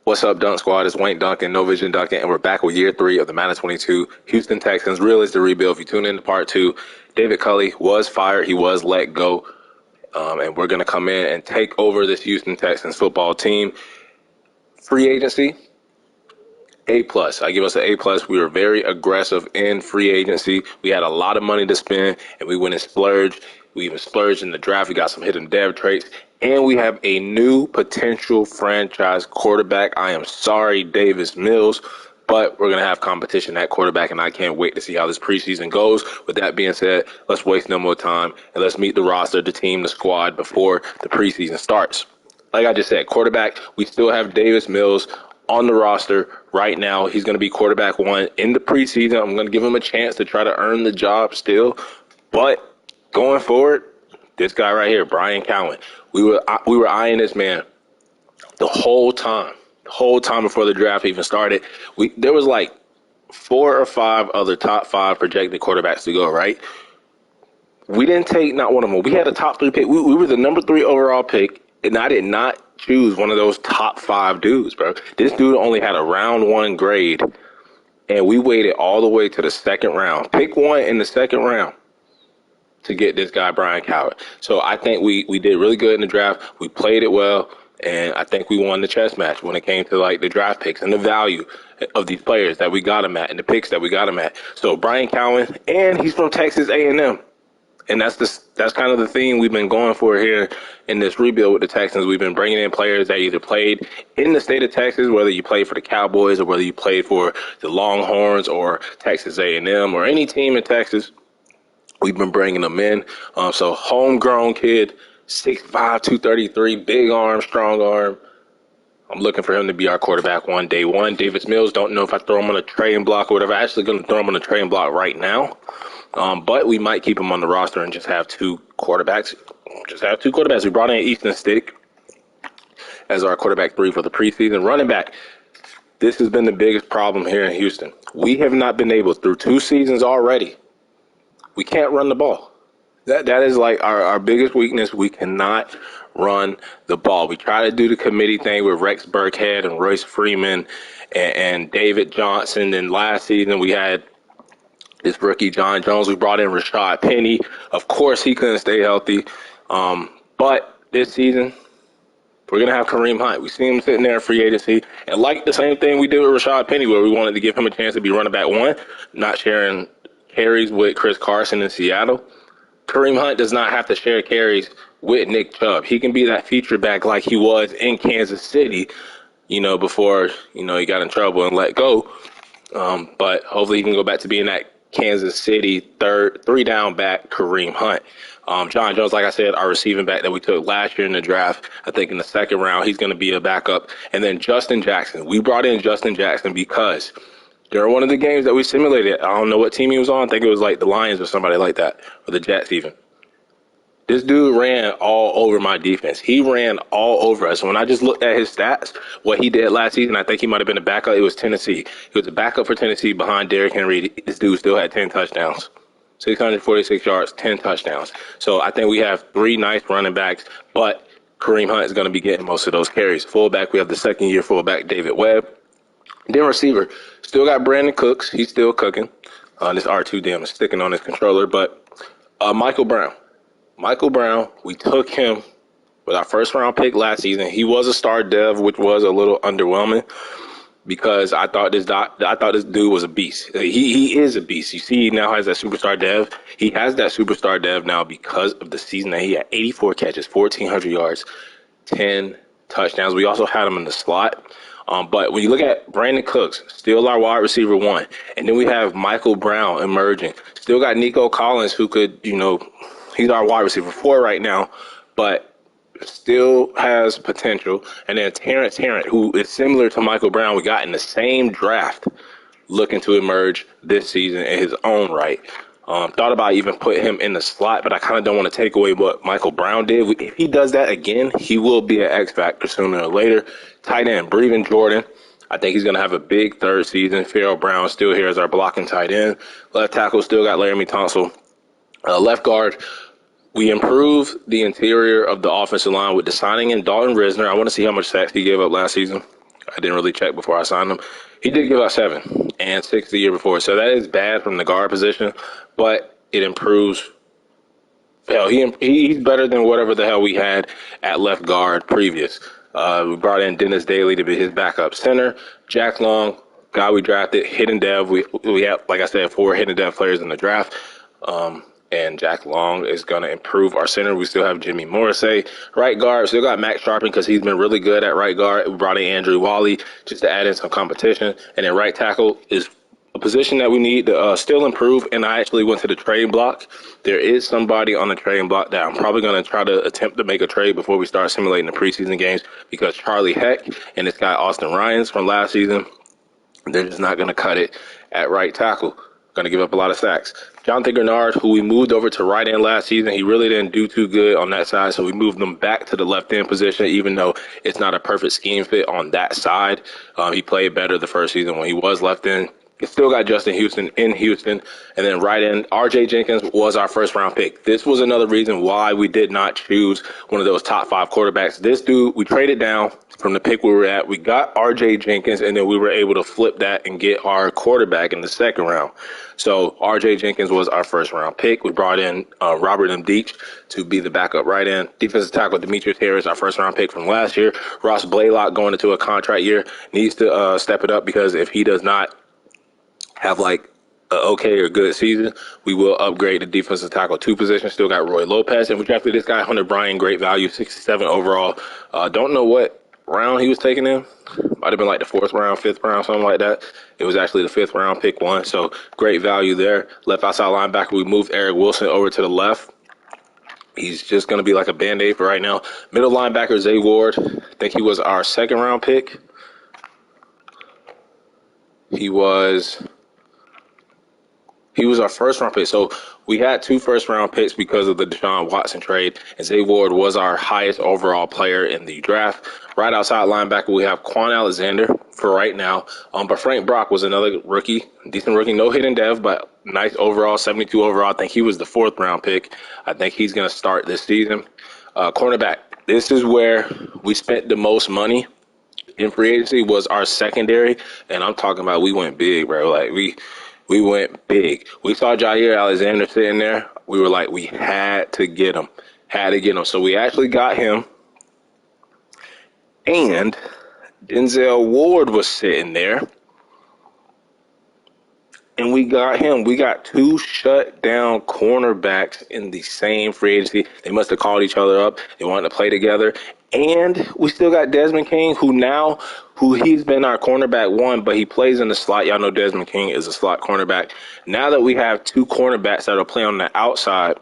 What's up, Dunk Squad? It's Wayne Duncan, No Vision Duncan, and we're back with year 3 of the Madden 22 Houston Texans. Real is the rebuild. If you tune in to part 2, David Culley was fired. He was let go. And we're going to come in and take over this Houston Texans football team. Free agency, A+. I give us an A+. We were very aggressive in free agency. We had a lot of money to spend, and we went and splurged. We even splurged in the draft. We got some hidden dev traits. And we have a new potential franchise quarterback. I am sorry, Davis Mills, but we're going to have competition at quarterback, and I can't wait to see how this preseason goes. With that being said, let's waste no more time, and let's meet the roster, the team, the squad before the preseason starts. Like I just said, quarterback, we still have Davis Mills on the roster right now. He's going to be quarterback 1 in the preseason. I'm going to give him a chance to try to earn the job still. But going forward, this guy right here, Brian Cowan, we were eyeing this man the whole time before the draft even started. There was like 4 or 5 other top 5 projected quarterbacks to go, right? We didn't take not one of them. We had a top 3 pick. We were the number 3 overall pick, and I did not choose one of those top 5 dudes, bro. This dude only had a round 1 grade, and we waited all the way to the 2nd round. Pick 1 in the 2nd round to get this guy, Brian Cowan. So I think we did really good in the draft. We played it well, and I think we won the chess match when it came to like the draft picks and the value of these players that we got him at and the picks that we got him at. So Brian Cowan, and he's from Texas A&M. And that's kind of the theme we've been going for here in this rebuild with the Texans. We've been bringing in players that either played in the state of Texas, whether you played for the Cowboys or whether you played for the Longhorns or Texas A&M or any team in Texas. We've been bringing them in. So homegrown kid, 6'5", 233, big arm, strong arm. I'm looking for him to be our quarterback day one. Davis Mills, don't know if I throw him on a trading block or whatever. I'm actually going to throw him on a trading block right now. But we might keep him on the roster and just have 2 quarterbacks. We brought in Easton Stick as our quarterback 3 for the preseason. Running back. This has been the biggest problem here in Houston. We have not been able, through 2 seasons already, we can't run the ball. That is like our biggest weakness. We cannot run the ball. We try to do the committee thing with Rex Burkhead and Royce Freeman and David Johnson. And last season we had this rookie John Jones. We brought in Rashad Penny. Of course, he couldn't stay healthy. But this season, we're going to have Kareem Hunt. We see him sitting there in free agency. And like the same thing we did with Rashad Penny, where we wanted to give him a chance to be running back 1, not sharing carries with Chris Carson in Seattle. Kareem Hunt does not have to share carries with Nick Chubb. He can be that feature back like he was in Kansas City, before, he got in trouble and let go. But hopefully he can go back to being that Kansas City 3 down back Kareem Hunt. John Jones, like I said, our receiving back that we took last year in the draft, I think in the 2nd round, he's going to be a backup. And then Justin Jackson. We brought in Justin Jackson because during one of the games that we simulated, I don't know what team he was on. I think it was like the Lions or somebody like that, or the Jets even. This dude ran all over my defense. He ran all over us. When I just looked at his stats, what he did last season, I think he might have been a backup. It was Tennessee. He was a backup for Tennessee behind Derrick Henry. This dude still had 10 touchdowns, 646 yards, 10 touchdowns. So I think we have 3 nice running backs, but Kareem Hunt is going to be getting most of those carries. Fullback, we have the 2nd-year fullback, David Webb. Then receiver, still got Brandon Cooks. He's still cooking. This R2 is sticking on his controller. But Michael Brown, we took him with our 1st-round pick last season. He was a star dev, which was a little underwhelming because I thought this dude was a beast. He is a beast. You see, he now has that superstar dev. He has that superstar dev now because of the season that he had. 84 catches, 1,400 yards, 10 touchdowns. We also had him in the slot. But when you look at Brandon Cooks, still our wide receiver 1, and then we have Michael Brown emerging. Still got Nico Collins, who could, he's our wide receiver 4 right now, but still has potential. And then Terrence Harrant, who is similar to Michael Brown, we got in the same draft, looking to emerge this season in his own right. Thought about even putting him in the slot, but I kind of don't want to take away what Michael Brown did. If he does that again, he will be an X factor sooner or later. Tight end, Breven Jordan. I think he's going to have a big 3rd season. Farrell Brown still here as our blocking tight end. Left tackle, still got Laramie Tunsil. Left guard, we improved the interior of the offensive line with the signing in Dalton Risner. I want to see how much sacks he gave up last season. I didn't really check before I signed him. He did give us 7 and 6 the year before. So that is bad from the guard position, but it improves. Hell, he's better than whatever the hell we had at left guard previous. We brought in Dennis Daly to be his backup center. Jack Long, guy we drafted, hidden dev. We have, like I said, 4 hidden dev players in the draft. And Jack Long is going to improve our center. We still have Jimmy Morrissey. Right guard, still got Max Sharpen because he's been really good at right guard. We brought in Andrew Wally just to add in some competition. And then right tackle is a position that we need to still improve. And I actually went to the trade block. There is somebody on the trading block that I'm probably going to try to attempt to make a trade before we start simulating the preseason games, because Charlie Heck and this guy Austin Ryans from last season, they're just not going to cut it at right tackle. Going to give up a lot of sacks. Jonathan Gernard, who we moved over to right end last season, he really didn't do too good on that side, so we moved him back to the left end position, even though it's not a perfect scheme fit on that side. He played better the first season when he was left end. You still got Justin Houston in Houston. And then right in, R.J. Jenkins was our first-round pick. This was another reason why we did not choose one of those top 5 quarterbacks. This dude, we traded down from the pick we were at. We got R.J. Jenkins, and then we were able to flip that and get our quarterback in the second round. So R.J. Jenkins was our first-round pick. We brought in Robert M. Deach to be the backup right end. Defensive tackle Demetrius Harris, our first-round pick from last year. Ross Blaylock going into a contract year needs to step it up, because if he does not have like an okay or good season, we will upgrade the defensive tackle 2 position. Still got Roy Lopez, and we drafted this guy, Hunter Bryan, great value, 67 overall. Don't know what round he was taken in. Might have been like the 4th round, 5th round, something like that. It was actually the 5th round, pick 1. So great value there. Left outside linebacker, we moved Eric Wilson over to the left. He's just going to be like a Band-Aid for right now. Middle linebacker, Zay Ward. I think he was our 2nd round pick. He was our 1st round pick. So we had 2 first-round picks because of the Deshaun Watson trade, and Zay Ward was our highest overall player in the draft. Right outside linebacker, we have Quan Alexander for right now. But Frank Brock was another rookie, decent rookie, no hidden dev, but nice overall, 72 overall. I think he was the 4th round pick. I think he's going to start this season. Cornerback, this is where we spent the most money in free agency, was our secondary, and I'm talking about we went big, bro. Like we went big. We saw Jair Alexander sitting there. We were like, we had to get him. So we actually got him. And Denzel Ward was sitting there. And we got him. We got 2 shut-down cornerbacks in the same free agency. They must have called each other up. They wanted to play together. And we still got Desmond King, who he's been our cornerback 1, but he plays in the slot. Y'all know Desmond King is a slot cornerback. Now that we have 2 cornerbacks that are playing on the outside,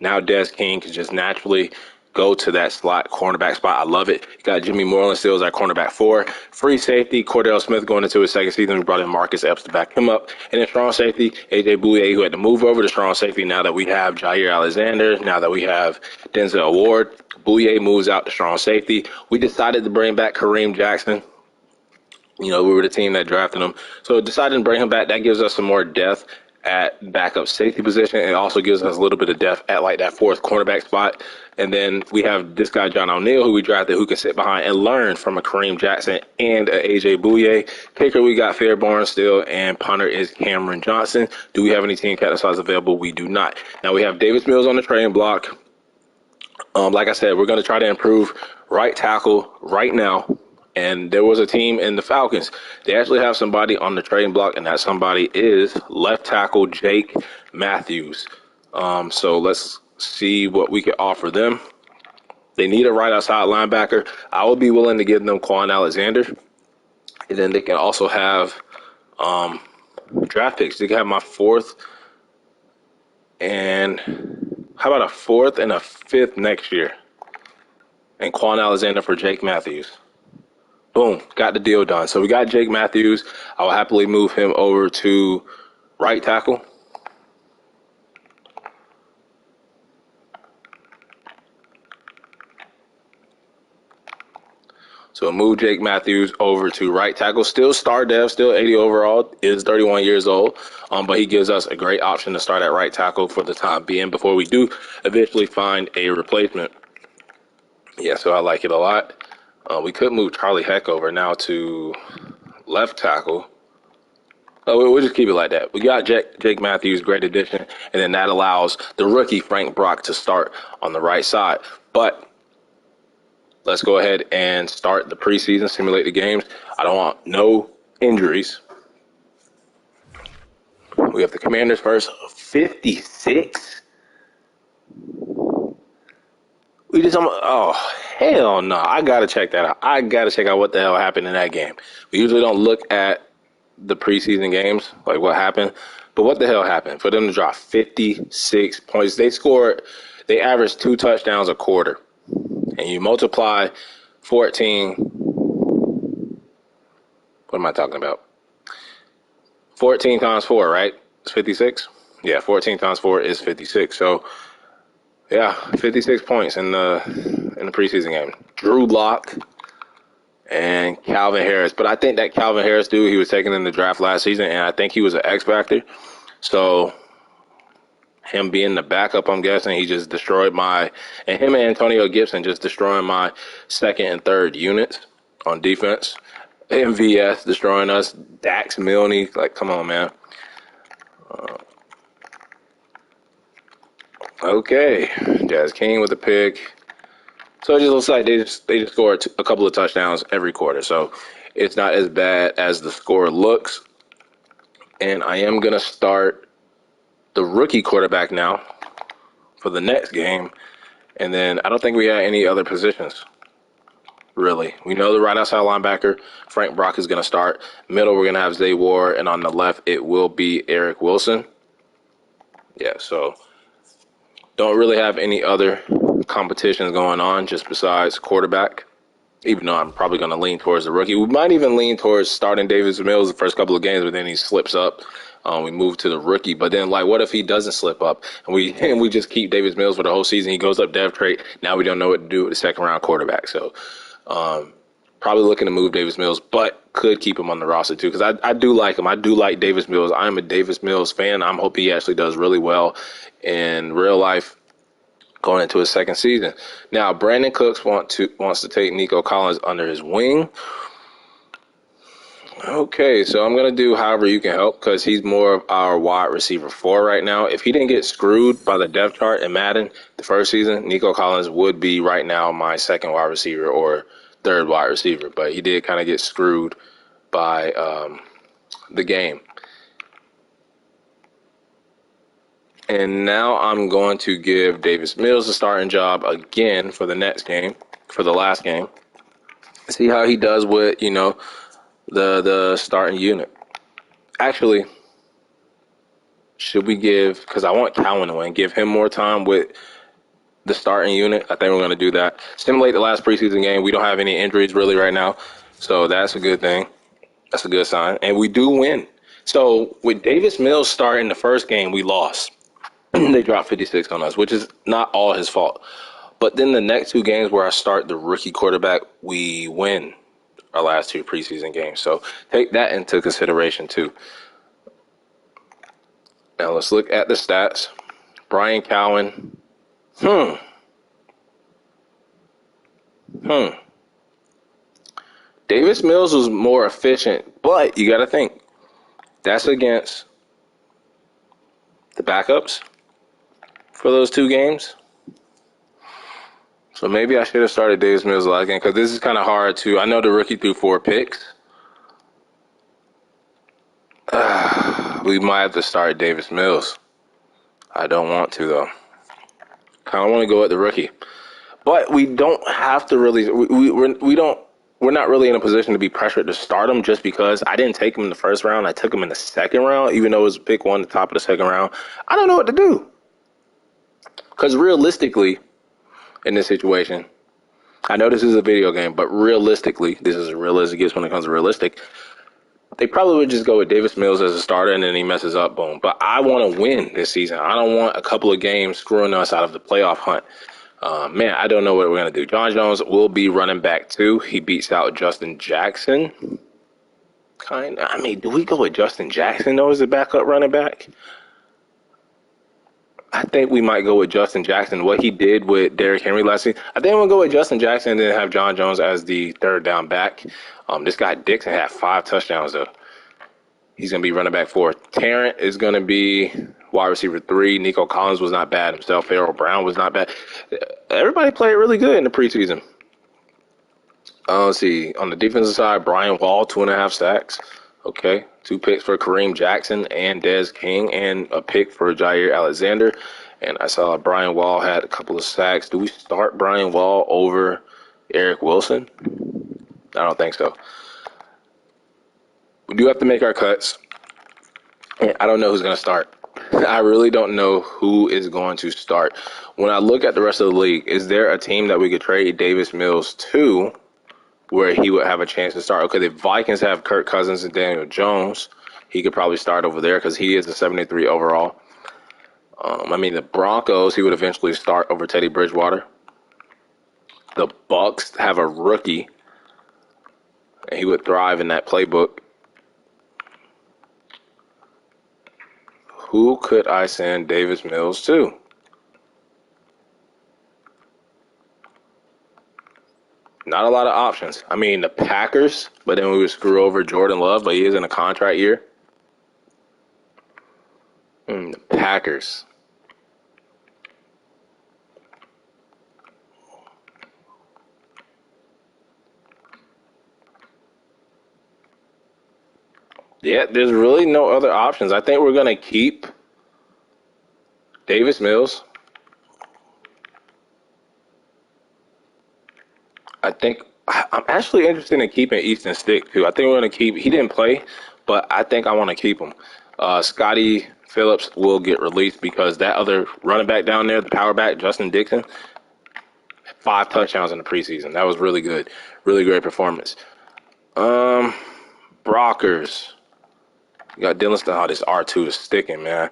now Des King can just naturally go to that slot cornerback spot. I love it. You got Jimmy Moreland still as our cornerback 4. Free safety, Cordell Smith going into his 2nd season. We brought in Marcus Epps to back him up. And then strong safety, A.J. Bouye, who had to move over to strong safety now that we have Jair Alexander, now that we have Denzel Ward. Bouye moves out to strong safety. We decided to bring back Kareem Jackson. You know, we were the team that drafted him. So decided to bring him back. That gives us some more depth at backup safety position. It also gives us a little bit of depth at like that 4th cornerback spot. And then we have this guy, John O'Neill, who we drafted, who can sit behind and learn from a Kareem Jackson and a A.J. Bouye. Kicker, we got Fairborn still, and punter is Cameron Johnson. Do we have any team captain slots available? We do not. Now we have Davis Mills on the trading block. Like I said, we're going to try to improve right tackle right now. And there was a team in the Falcons. They actually have somebody on the trading block, and that somebody is left tackle Jake Matthews. So let's see what we can offer them. They need a right outside linebacker. I would be willing to give them Quan Alexander. And then they can also have draft picks. They can have my 4th, and how about a 4th and a 5th next year? And Quan Alexander for Jake Matthews. Boom, got the deal done. So we got Jake Matthews. I will happily move him over to right tackle. So move Jake Matthews over to right tackle. Still star dev, still 80 overall, is 31 years old. But he gives us a great option to start at right tackle for the time being before we do eventually find a replacement. Yeah, so I like it a lot. We could move Charlie Heck over now to left tackle. We'll just keep it like that. We got Jake Matthews, great addition, and then that allows the rookie Frank Brock to start on the right side. But let's go ahead and start the preseason, simulate the games. I don't want no injuries. We have the Commanders first, 56. Hell no. I got to check that out. I got to check out what the hell happened in that game. We usually don't look at the preseason games, like what happened. But what the hell happened? For them to drop 56 points. They averaged 2 touchdowns a quarter. And you multiply 14. What am I talking about? 14 times 4, right? It's 56? Yeah, 14 times 4 is 56. So, yeah, 56 points in the preseason game. Drew Lock and Calvin Harris. But I think that Calvin Harris dude, he was taken in the draft last season, and I think he was an X factor. So him being the backup, I'm guessing, he just destroyed and him and Antonio Gibson just destroying my second and third units on defense. MVS destroying us. Dax Milne, like, come on, man. Okay, Jazz King with the pick. So it just looks like they just scored a couple of touchdowns every quarter. So it's not as bad as the score looks. And I am going to start the rookie quarterback now for the next game. And then I don't think we have any other positions, really. We know the right outside linebacker, Frank Brock, is going to start. Middle, we're going to have Zay Ward. And on the left, it will be Eric Wilson. Yeah, so don't really have any other competitions going on just besides quarterback, even though I'm probably going to lean towards the rookie. We might even lean towards starting Davis Mills the first couple of games, but then he slips up. We move to the rookie. But then, like, what if he doesn't slip up and we just keep Davis Mills for the whole season? He goes up dev trait. Now we don't know what to do with the second-round quarterback. So probably looking to move Davis Mills, but could keep him on the roster too because I do like him. I do like Davis Mills. I'm a Davis Mills fan. I'm hoping he actually does really well in real life going into his second season. Now, Brandon Cooks wants to take Nico Collins under his wing. Okay, so I'm going to do however you can help because he's more of our wide receiver 4 right now. If he didn't get screwed by the depth chart in Madden the first season, Nico Collins would be right now my second wide receiver or third wide receiver. But he did kind of get screwed by the game. And now I'm going to give Davis Mills the starting job again for the next game, for the last game. See how he does with, the starting unit. Actually, should we because I want Cowan to win, give him more time with the starting unit? I think we're going to do that. Simulate the last preseason game. We don't have any injuries really right now, so that's a good thing. That's a good sign. And we do win. So with Davis Mills starting the first game, we lost. They dropped 56 on us, which is not all his fault. But then the next 2 games where I start the rookie quarterback, we win our last 2 preseason games. So take that into consideration too. Now let's look at the stats. Brian Cowan. Davis Mills was more efficient, but you got to think that's against the backups for those 2 games. So maybe I should have started Davis Mills last game because this is kind of hard to. I know the rookie threw 4 picks. We might have to start Davis Mills. I don't want to though. Kind of want to go at the rookie, but we don't have to really. We're not really in a position to be pressured to start him just because I didn't take him in the first round. I took him in the second round, even though it was pick 1 at the top of the second round. I don't know what to do. Because realistically, in this situation, I know this is a video game, but realistically, this is a realistic guess when it comes to realistic. They probably would just go with Davis Mills as a starter, and then he messes up, boom. But I want to win this season. I don't want a couple of games screwing us out of the playoff hunt. Man, I don't know what we're going to do. John Jones will be running back too. He beats out Justin Jackson. Do we go with Justin Jackson, though, as the backup running back? I think we might go with Justin Jackson. What he did with Derrick Henry last season, I think we'll go with Justin Jackson and then have John Jones as the third down back. This guy Dixon had 5 touchdowns though. He's going to be running back 4. Tarrant is going to be wide receiver 3. Nico Collins was not bad himself. Pharaoh Brown was not bad. Everybody played really good in the preseason. Let's see. On the defensive side, Brian Wall, 2.5 sacks. Okay. 2 picks for Kareem Jackson and Dez King, and a pick for Jair Alexander. And I saw Brian Wall had a couple of sacks. Do we start Brian Wall over Eric Wilson? I don't think so. We do have to make our cuts. And I don't know who's going to start. I really don't know who is going to start. When I look at the rest of the league, is there a team that we could trade Davis Mills to where he would have a chance to start? Okay, the Vikings have Kirk Cousins and Daniel Jones. He could probably start over there because he is a 73 overall. The Broncos, he would eventually start over Teddy Bridgewater. The Bucks have a rookie, and he would thrive in that playbook. Who could I send Davis Mills to? Not a lot of options. The Packers, but then we would screw over Jordan Love, but he is in a contract year. The Packers. Yeah, there's really no other options. I think we're going to keep Davis Mills. I think I'm actually interested in keeping Easton Stick, too. I think we're going to keep – he didn't play, but I think I want to keep him. Scotty Phillips will get released because that other running back down there, the power back, Justin Dixon, 5 touchdowns in the preseason. That was really good. Really great performance. Brockers. You got Dylan Stone. Oh, this R2 is sticking, man.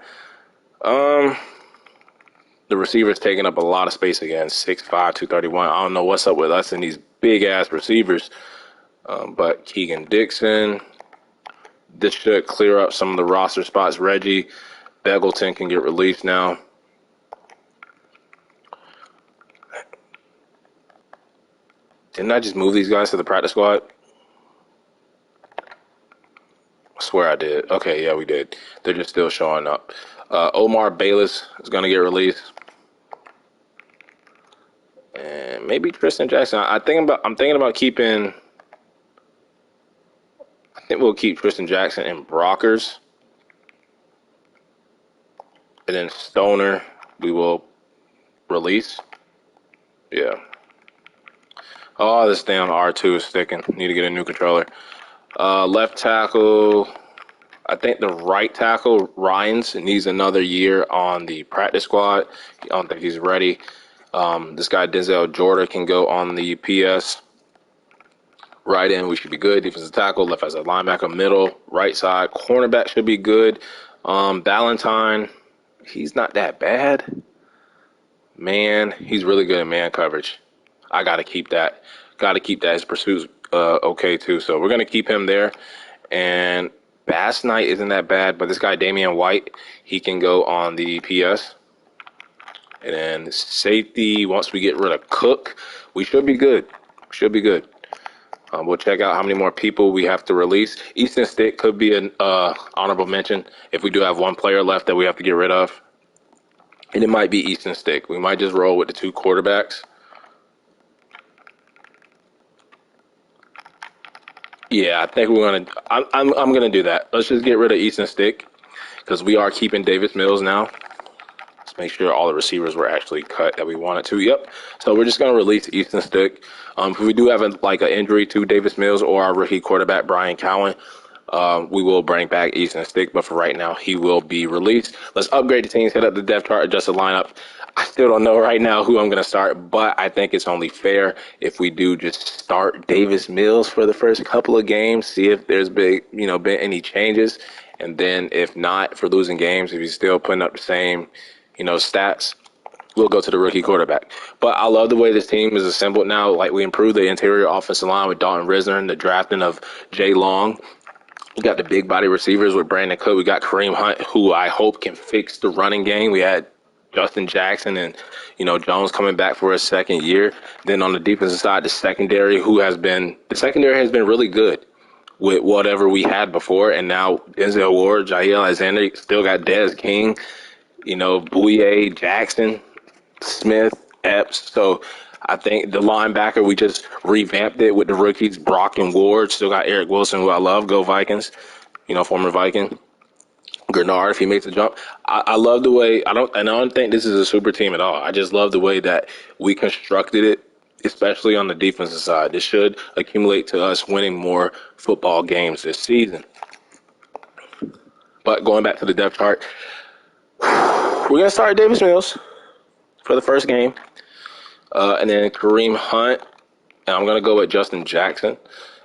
The receiver's taking up a lot of space again. 6'5", 231. I don't know what's up with us and these big-ass receivers. But Keegan Dixon. This should clear up some of the roster spots. Reggie Beggleton can get released now. Didn't I just move these guys to the practice squad? I swear I did. Okay, yeah, we did. They're just still showing up. Omar Bayless is going to get released. And maybe Tristan Jackson. I'm thinking about keeping. I think we'll keep Tristan Jackson and Brockers. And then Stoner, we will release. Yeah. Oh, this damn R2 is sticking. Need to get a new controller. Left tackle, I think the right tackle, Ryans, needs another year on the practice squad. I don't think he's ready. This guy, Denzel Jordan, can go on the PS. Right end, we should be good. Defensive tackle, left as a linebacker, middle, right side. Cornerback should be good. Ballantyne, he's not that bad. Man, he's really good in man coverage. I got to keep that. Got to keep that. His pursuit's okay, too. So we're going to keep him there. And Bass Knight isn't that bad, but this guy, Damian White, he can go on the PS. And then safety, once we get rid of Cook, we should be good. Should be good. We'll check out how many more people we have to release. Easton Stick could be an honorable mention if we do have one player left that we have to get rid of. And it might be Easton Stick. We might just roll with the 2 quarterbacks. Yeah, I think we're gonna. I'm gonna do that. Let's just get rid of Easton Stick because we are keeping Davis Mills now. Let's make sure all the receivers were actually cut that we wanted to. Yep. So we're just gonna release Easton Stick. If we do have an injury to Davis Mills or our rookie quarterback Brian Cowan, we will bring back Easton Stick. But for right now, he will be released. Let's upgrade the teams. Hit up the depth chart. Adjust the lineup. I still don't know right now who I'm going to start, but I think it's only fair if we do just start Davis Mills for the first couple of games, see if there's been any changes. And then if not, for losing games, if he's still putting up the same, stats, we'll go to the rookie quarterback. But I love the way this team is assembled now. Like, we improved the interior offensive line with Dalton Risner and the drafting of Jay Long. We got the big body receivers with Brandon Cook. We got Kareem Hunt, who I hope can fix the running game. We had Justin Jackson and, Jones coming back for a second year. Then on the defensive side, the secondary has been really good with whatever we had before. And now Denzel Ward, Jair Alexander, still got Dez King, Bouye, Jackson, Smith, Epps. So I think the linebacker, we just revamped it with the rookies, Brock and Ward. Still got Eric Wilson, who I love. Go Vikings, former Viking. Gernard, if he makes a jump. I love the way, I don't think this is a super team at all. I just love the way that we constructed it, especially on the defensive side. This should accumulate to us winning more football games this season. But going back to the depth chart, we're going to start Davis Mills for the first game. And then Kareem Hunt. And I'm going to go with Justin Jackson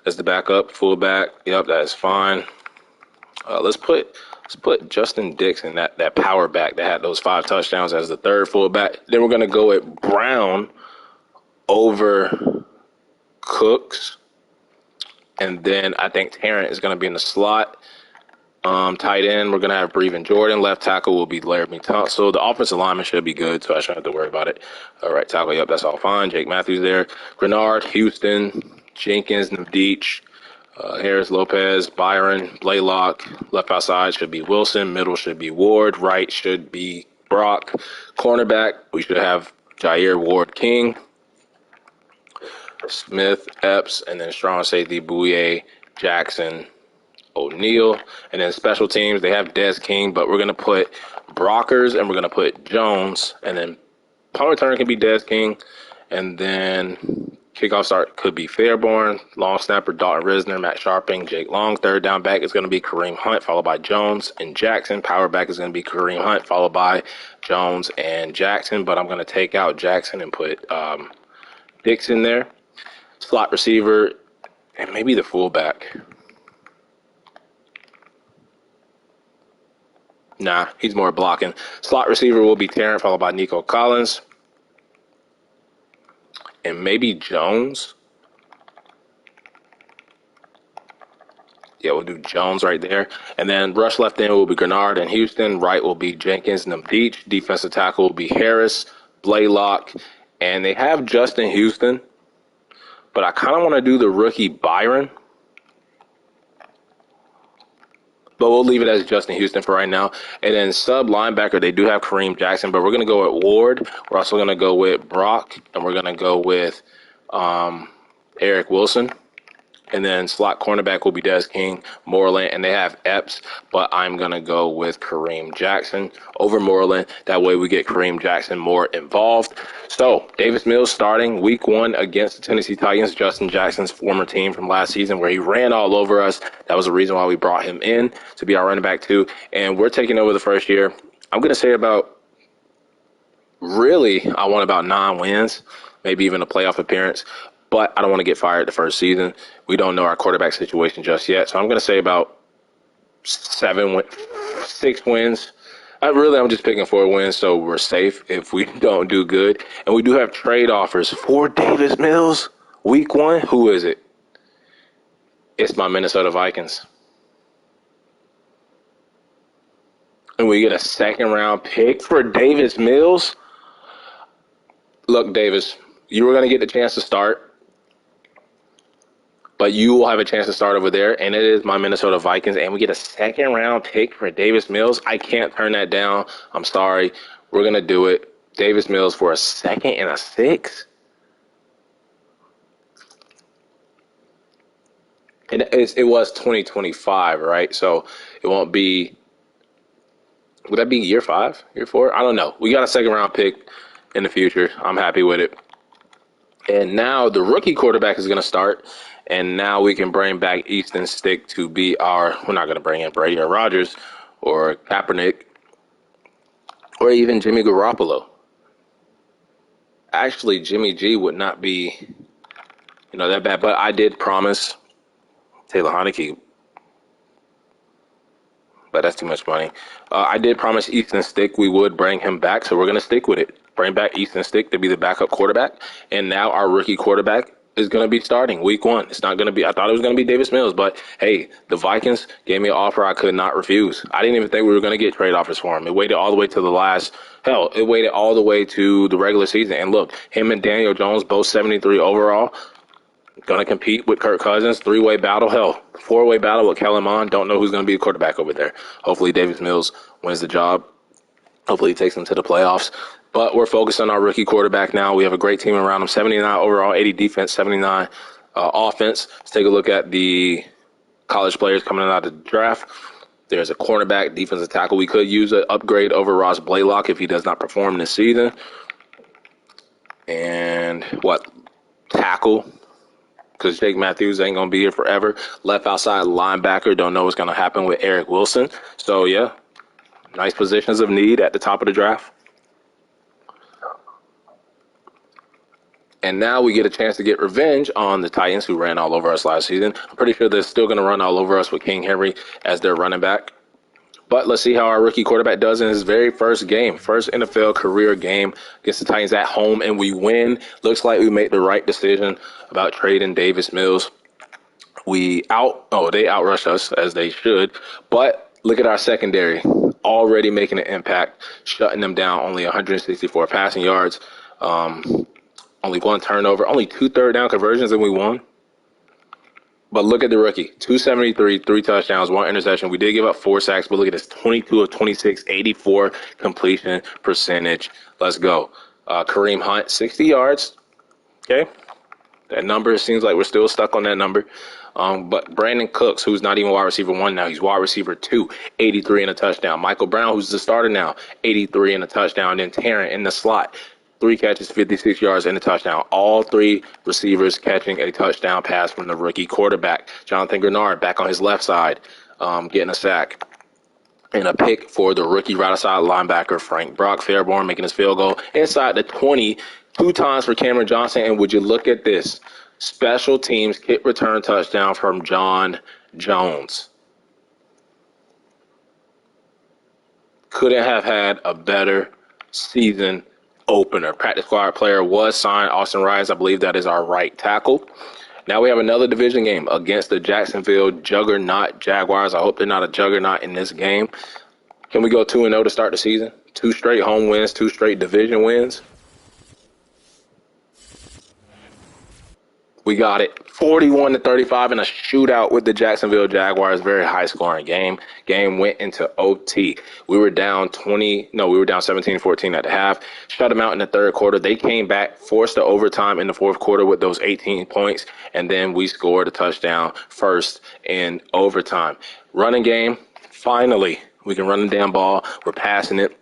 as the backup, fullback. Yep, that is fine. Let's put Justin Dixon, that power back that had those 5 touchdowns, as the third fullback. Then we're going to go with Brown over Cooks. And then I think Tarrant is going to be in the slot. Tight end, we're going to have Breven Jordan. Left tackle will be Laramie Thompson. So the offensive lineman should be good, so I shouldn't have to worry about it. All right, tackle, yep, that's all fine. Jake Matthews there. Gernard, Houston, Jenkins, Navdeech, Harris, Lopez, Byron, Blaylock. Left outside should be Wilson. Middle should be Ward. Right should be Brock. Cornerback, we should have Jair, Ward, King, Smith, Epps, and then strong safety, Bouye, Jackson, O'Neal. And then special teams, they have Des King, but we're going to put Brockers and we're going to put Jones. And then punt return can be Des King. And then kickoff start could be Fairborn. Long snapper, Dalton Risner, Matt Sharping, Jake Long. Third down back is going to be Kareem Hunt, followed by Jones and Jackson. Power back is going to be Kareem Hunt, followed by Jones and Jackson. But I'm going to take out Jackson and put Dixon there. Slot receiver and maybe the fullback. Nah, he's more blocking. Slot receiver will be Tarrant, followed by Nico Collins. And maybe Jones. Yeah, we'll do Jones right there. And then rush left end will be Gernard and Houston. Right will be Jenkins and Navdeech. Defensive tackle will be Harris, Blaylock. And they have Justin Houston. But I kind of want to do the rookie Byron. But we'll leave it as Justin Houston for right now. And then sub linebacker, they do have Kareem Jackson, but we're going to go with Ward. We're also going to go with Brock, and we're going to go with Eric Wilson. And then slot cornerback will be Des King, Moreland, and they have Epps, but I'm going to go with Kareem Jackson over Moreland. That way we get Kareem Jackson more involved. So Davis Mills starting week 1 against the Tennessee Titans, Justin Jackson's former team from last season where he ran all over us. That was the reason why we brought him in to be our running back too. And we're taking over the first year. I'm going to say I want about 9 wins, maybe even a playoff appearance. But I don't want to get fired the first season. We don't know our quarterback situation just yet. So I'm going to say about 6 wins. I'm just picking 4 wins, so we're safe if we don't do good. And we do have trade offers for Davis Mills. Week 1, who is it? It's my Minnesota Vikings. And we get a 2nd-round pick for Davis Mills. Look, Davis, you were going to get the chance to start. But you will have a chance to start over there, and it is my Minnesota Vikings, and we get a 2nd-round pick for Davis Mills. I can't turn that down. I'm sorry. We're going to do it. Davis Mills for a 2nd and a 6th. And it was 2025, right? So it won't be – would that be year 5, year 4? I don't know. We got a 2nd-round pick in the future. I'm happy with it. And now the rookie quarterback is going to start. And now we can bring back Easton Stick to be we're not going to bring in Brady or Rodgers or Kaepernick or even Jimmy Garoppolo. Actually, Jimmy G would not be, that bad. But I did promise Taylor Heinicke, but that's too much money. I did promise Easton Stick we would bring him back, so we're going to stick with it. Bring back Easton Stick to be the backup quarterback. And now our rookie quarterback is going to be starting week 1. It's not going to be, I thought it was going to be Davis Mills, but hey, the Vikings gave me an offer I could not refuse. I didn't even think we were going to get trade offers for him. It waited all the way to the last, hell, it waited all the way to the regular season. And look, him and Daniel Jones, both 73 overall, going to compete with Kirk Cousins, 3-way battle, hell, 4-way battle with Kellen Mond. Don't know who's going to be the quarterback over there. Hopefully Davis Mills wins the job. Hopefully he takes them to the playoffs. But we're focused on our rookie quarterback now. We have a great team around him. 79 overall, 80 defense, 79 offense. Let's take a look at the college players coming out of the draft. There's a cornerback, defensive tackle. We could use an upgrade over Ross Blaylock if he does not perform this season. And tackle, because Jake Matthews ain't going to be here forever. Left outside linebacker, don't know what's going to happen with Eric Wilson. So, yeah, nice positions of need at the top of the draft. And now we get a chance to get revenge on the Titans, who ran all over us last season. I'm pretty sure they're still going to run all over us with King Henry as their running back. But let's see how our rookie quarterback does in his very first game, first NFL career game against the Titans at home, and we win. Looks like we made the right decision about trading Davis Mills. They outrushed us, as they should. But look at our secondary, already making an impact, shutting them down, only 164 passing yards. Only 1 turnover, only 2 third-down conversions, and we won. But look at the rookie, 273, 3 touchdowns, 1 interception. We did give up 4 sacks, but look at this, 22 of 26, 84 completion percentage. Let's go. Kareem Hunt, 60 yards. Okay, that number, seems like we're still stuck on that number. But Brandon Cooks, who's not even wide receiver 1 now, he's wide receiver 2, 83 and a touchdown. Michael Brown, who's the starter now, 83 and a touchdown. And then Tarrant in the slot, 3 catches, 56 yards, and a touchdown. All 3 receivers catching a touchdown pass from the rookie quarterback. Jonathan Gernard back on his left side, getting a sack. And a pick for the rookie right outside linebacker, Frank Brock Fairborn, making his field goal inside the 20, 2 times for Cameron Johnson. And would you look at this? Special teams kick return touchdown from John Jones. Couldn't have had a better season opener. Practice squad player was signed, Austin Rice. I believe that is our right tackle. Now we have another division game against the Jacksonville Juggernaut Jaguars. I hope they're not a juggernaut in this game. Can we go 2-0 to start the season? 2 straight home wins, 2 straight division wins. We got it. 41-35 in a shootout with the Jacksonville Jaguars. Very high scoring game. Game went into OT. We were down 17-14 at the half. Shut them out in the third quarter. They came back, forced the overtime in the fourth quarter with those 18 points. And then we scored a touchdown first in overtime. Running game. Finally, we can run the damn ball. We're passing it.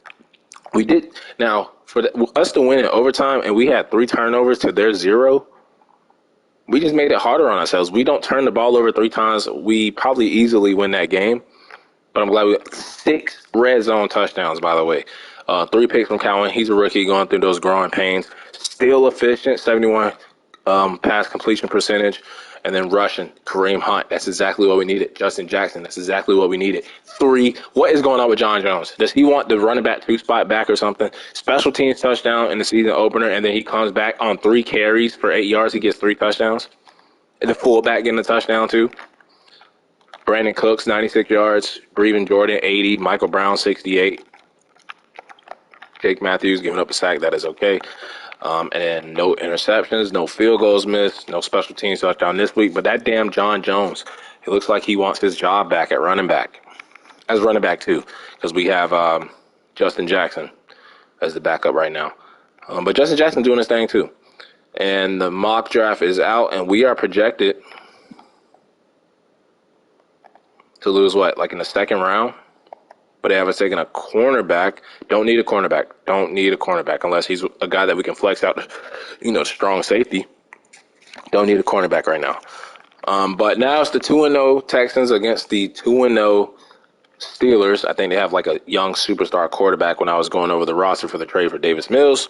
We did. Now, for us to win in overtime, and we had 3 turnovers to their 0. We just made it harder on ourselves. We don't turn the ball over 3 times. We probably easily win that game. But I'm glad we got 6 red zone touchdowns, by the way. 3 picks from Cowan. He's a rookie going through those growing pains. Still efficient, 71 pass completion percentage. And then rushing, Kareem Hunt. That's exactly what we needed. Justin Jackson, that's exactly what we needed. 3, what is going on with John Jones? Does he want the running back 2 spot back or something? Special teams touchdown in the season opener, and then he comes back on 3 carries for 8 yards. He gets 3 touchdowns. And the fullback getting a touchdown too. Brandon Cooks, 96 yards. Breven Jordan, 80. Michael Brown, 68. Jake Matthews giving up a sack. That is okay. And then no interceptions, no field goals missed, no special teams touchdown this week. But that damn John Jones, it looks like he wants his job back at running back. As running back too, because we have Justin Jackson as the backup right now. But Justin Jackson doing his thing too. And the mock draft is out, and we are projected to lose like in the second round. But they have us taking a cornerback. Don't need a cornerback. Don't need a cornerback unless he's a guy that we can flex out, strong safety. Don't need a cornerback right now. But now it's the 2-0 Texans against the 2-0 Steelers. I think they have like a young superstar quarterback when I was going over the roster for the trade for Davis Mills.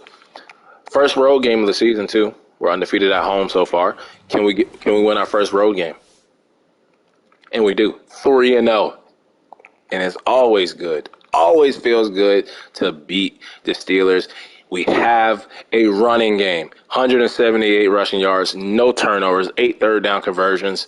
First road game of the season too. We're undefeated at home so far. Can we win our first road game? And we do. 3-0. And it's always good. Always feels good to beat the Steelers. We have a running game, 178 rushing yards, no turnovers, 8 third-down conversions,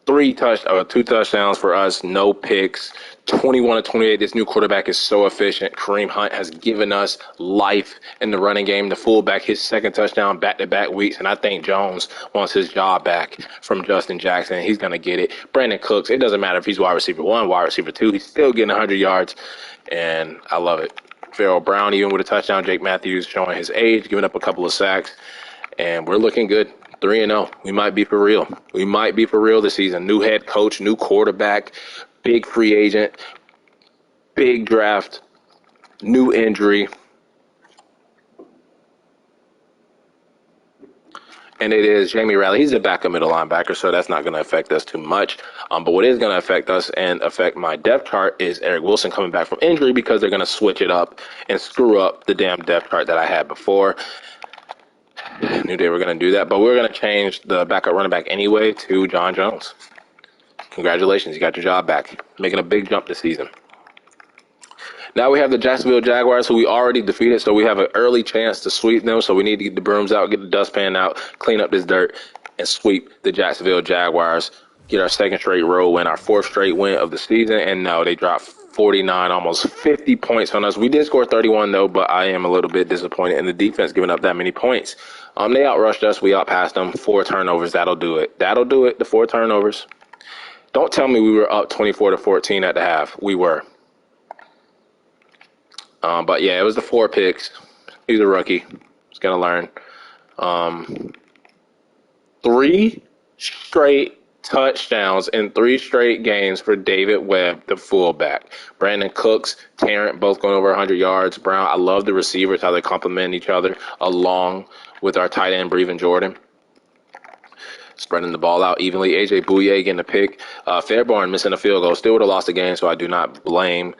2 touchdowns for us, no picks, 21-28. This new quarterback is so efficient. Kareem Hunt has given us life in the running game. The fullback, his second touchdown back-to-back weeks, and I think Jones wants his job back from Justin Jackson. He's going to get it. Brandon Cooks, it doesn't matter if he's wide receiver 1, wide receiver 2. He's still getting 100 yards, and I love it. Farrell Brown, even with a touchdown. Jake Matthews showing his age, giving up a couple of sacks, and we're looking good. 3-0. We might be for real. We might be for real this season. New head coach, new quarterback, big free agent, big draft, new injury. And it is Jamie Raleigh. He's a backup middle linebacker, so that's not going to affect us too much. But what is going to affect us and affect my depth chart is Eric Wilson coming back from injury, because they're going to switch it up and screw up the damn depth chart that I had before. Knew they were going to do that, but we're going to change the backup running back anyway to John Jones. Congratulations, you got your job back. Making a big jump this season. Now we have the Jacksonville Jaguars, who we already defeated, so we have an early chance to sweep them. So we need to get the brooms out, get the dustpan out, clean up this dirt, and sweep the Jacksonville Jaguars. Get our second straight road win, our 4th straight win of the season. And no, they dropped 49, almost 50 points on us. We did score 31, though, but I am a little bit disappointed in the defense giving up that many points. They outrushed us. We outpassed them. 4 turnovers. That'll do it. That'll do it. The 4 turnovers. Don't tell me we were up 24-14 at the half. We were. But, yeah, it was the 4 picks. He's a rookie. He's going to learn. 3 straight touchdowns in 3 straight games for David Webb, the fullback. Brandon Cooks, Tarrant, both going over 100 yards. Brown, I love the receivers, how they complement each other, along with our tight end, Brevin Jordan. Spreading the ball out evenly. A.J. Bouye getting a pick. Fairbairn missing a field goal. Still would have lost the game, so I do not blame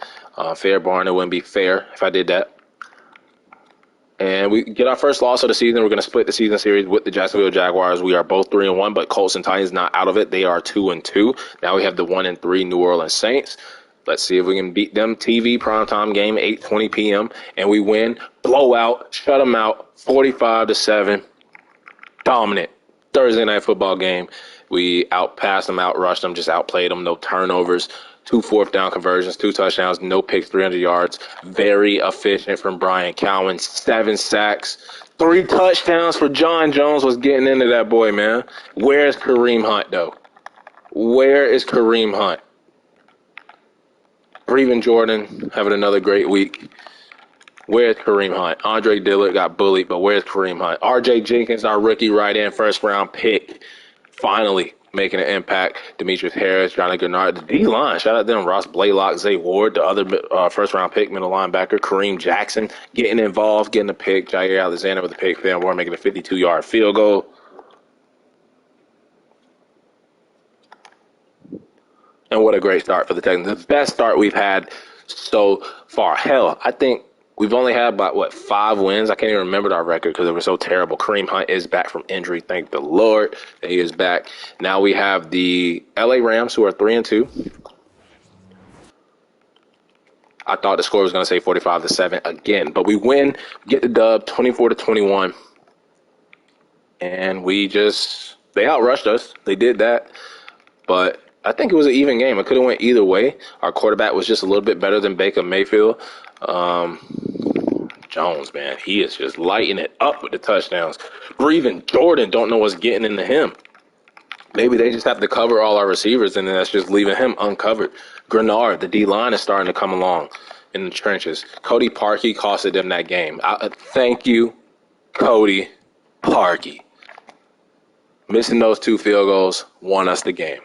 Fairbairn. It wouldn't be fair if I did that. And we get our first loss of the season. We're going to split the season series with the Jacksonville Jaguars. We are both 3-1, but Colts and Titans not out of it. They are 2-2. Now we have the 1-3 New Orleans Saints. Let's see if we can beat them. TV primetime game, 8:20 p.m. And we win. Blowout. Shut them out. 45-7. Dominant. Thursday night football game. We outpassed them, outrushed them, just outplayed them. No turnovers. 2 fourth-down conversions, 2 touchdowns, no picks, 300 yards. Very efficient from Brian Cowan. 7 sacks, 3 touchdowns for John Jones. Was getting into that boy, man. Where's Kareem Hunt, though? Where is Kareem Hunt? Brevin Jordan having another great week. Where's Kareem Hunt? Andre Dillard got bullied, but where's Kareem Hunt? R.J. Jenkins, our rookie right-end first-round pick, finally making an impact. Demetrius Harris, Johnny Gernard, the D-line. Shout out to them. Ross Blaylock, Zay Ward, the other first-round pick, middle linebacker. Kareem Jackson getting involved, getting a pick. Jair Alexander with the pick. Van Ward making a 52-yard field goal. And what a great start for the Texans. The best start we've had so far. Hell, I think we've only had about, 5 wins? I can't even remember our record because it was so terrible. Kareem Hunt is back from injury. Thank the Lord that he is back. Now we have the L.A. Rams, who are 3-2. I thought the score was going to say 45-7 again. But we win, get the dub, 24-21. And they outrushed us. They did that. But I think it was an even game. It could have went either way. Our quarterback was just a little bit better than Baker Mayfield. Jones, man, he is just lighting it up with the touchdowns. Brevin Jordan don't know what's getting into him. Maybe they just have to cover all our receivers, and then that's just leaving him uncovered. Gernard, the D-line is starting to come along in the trenches. Cody Parkey costed them that game. Thank you, Cody Parkey. Missing those 2 field goals won us the game.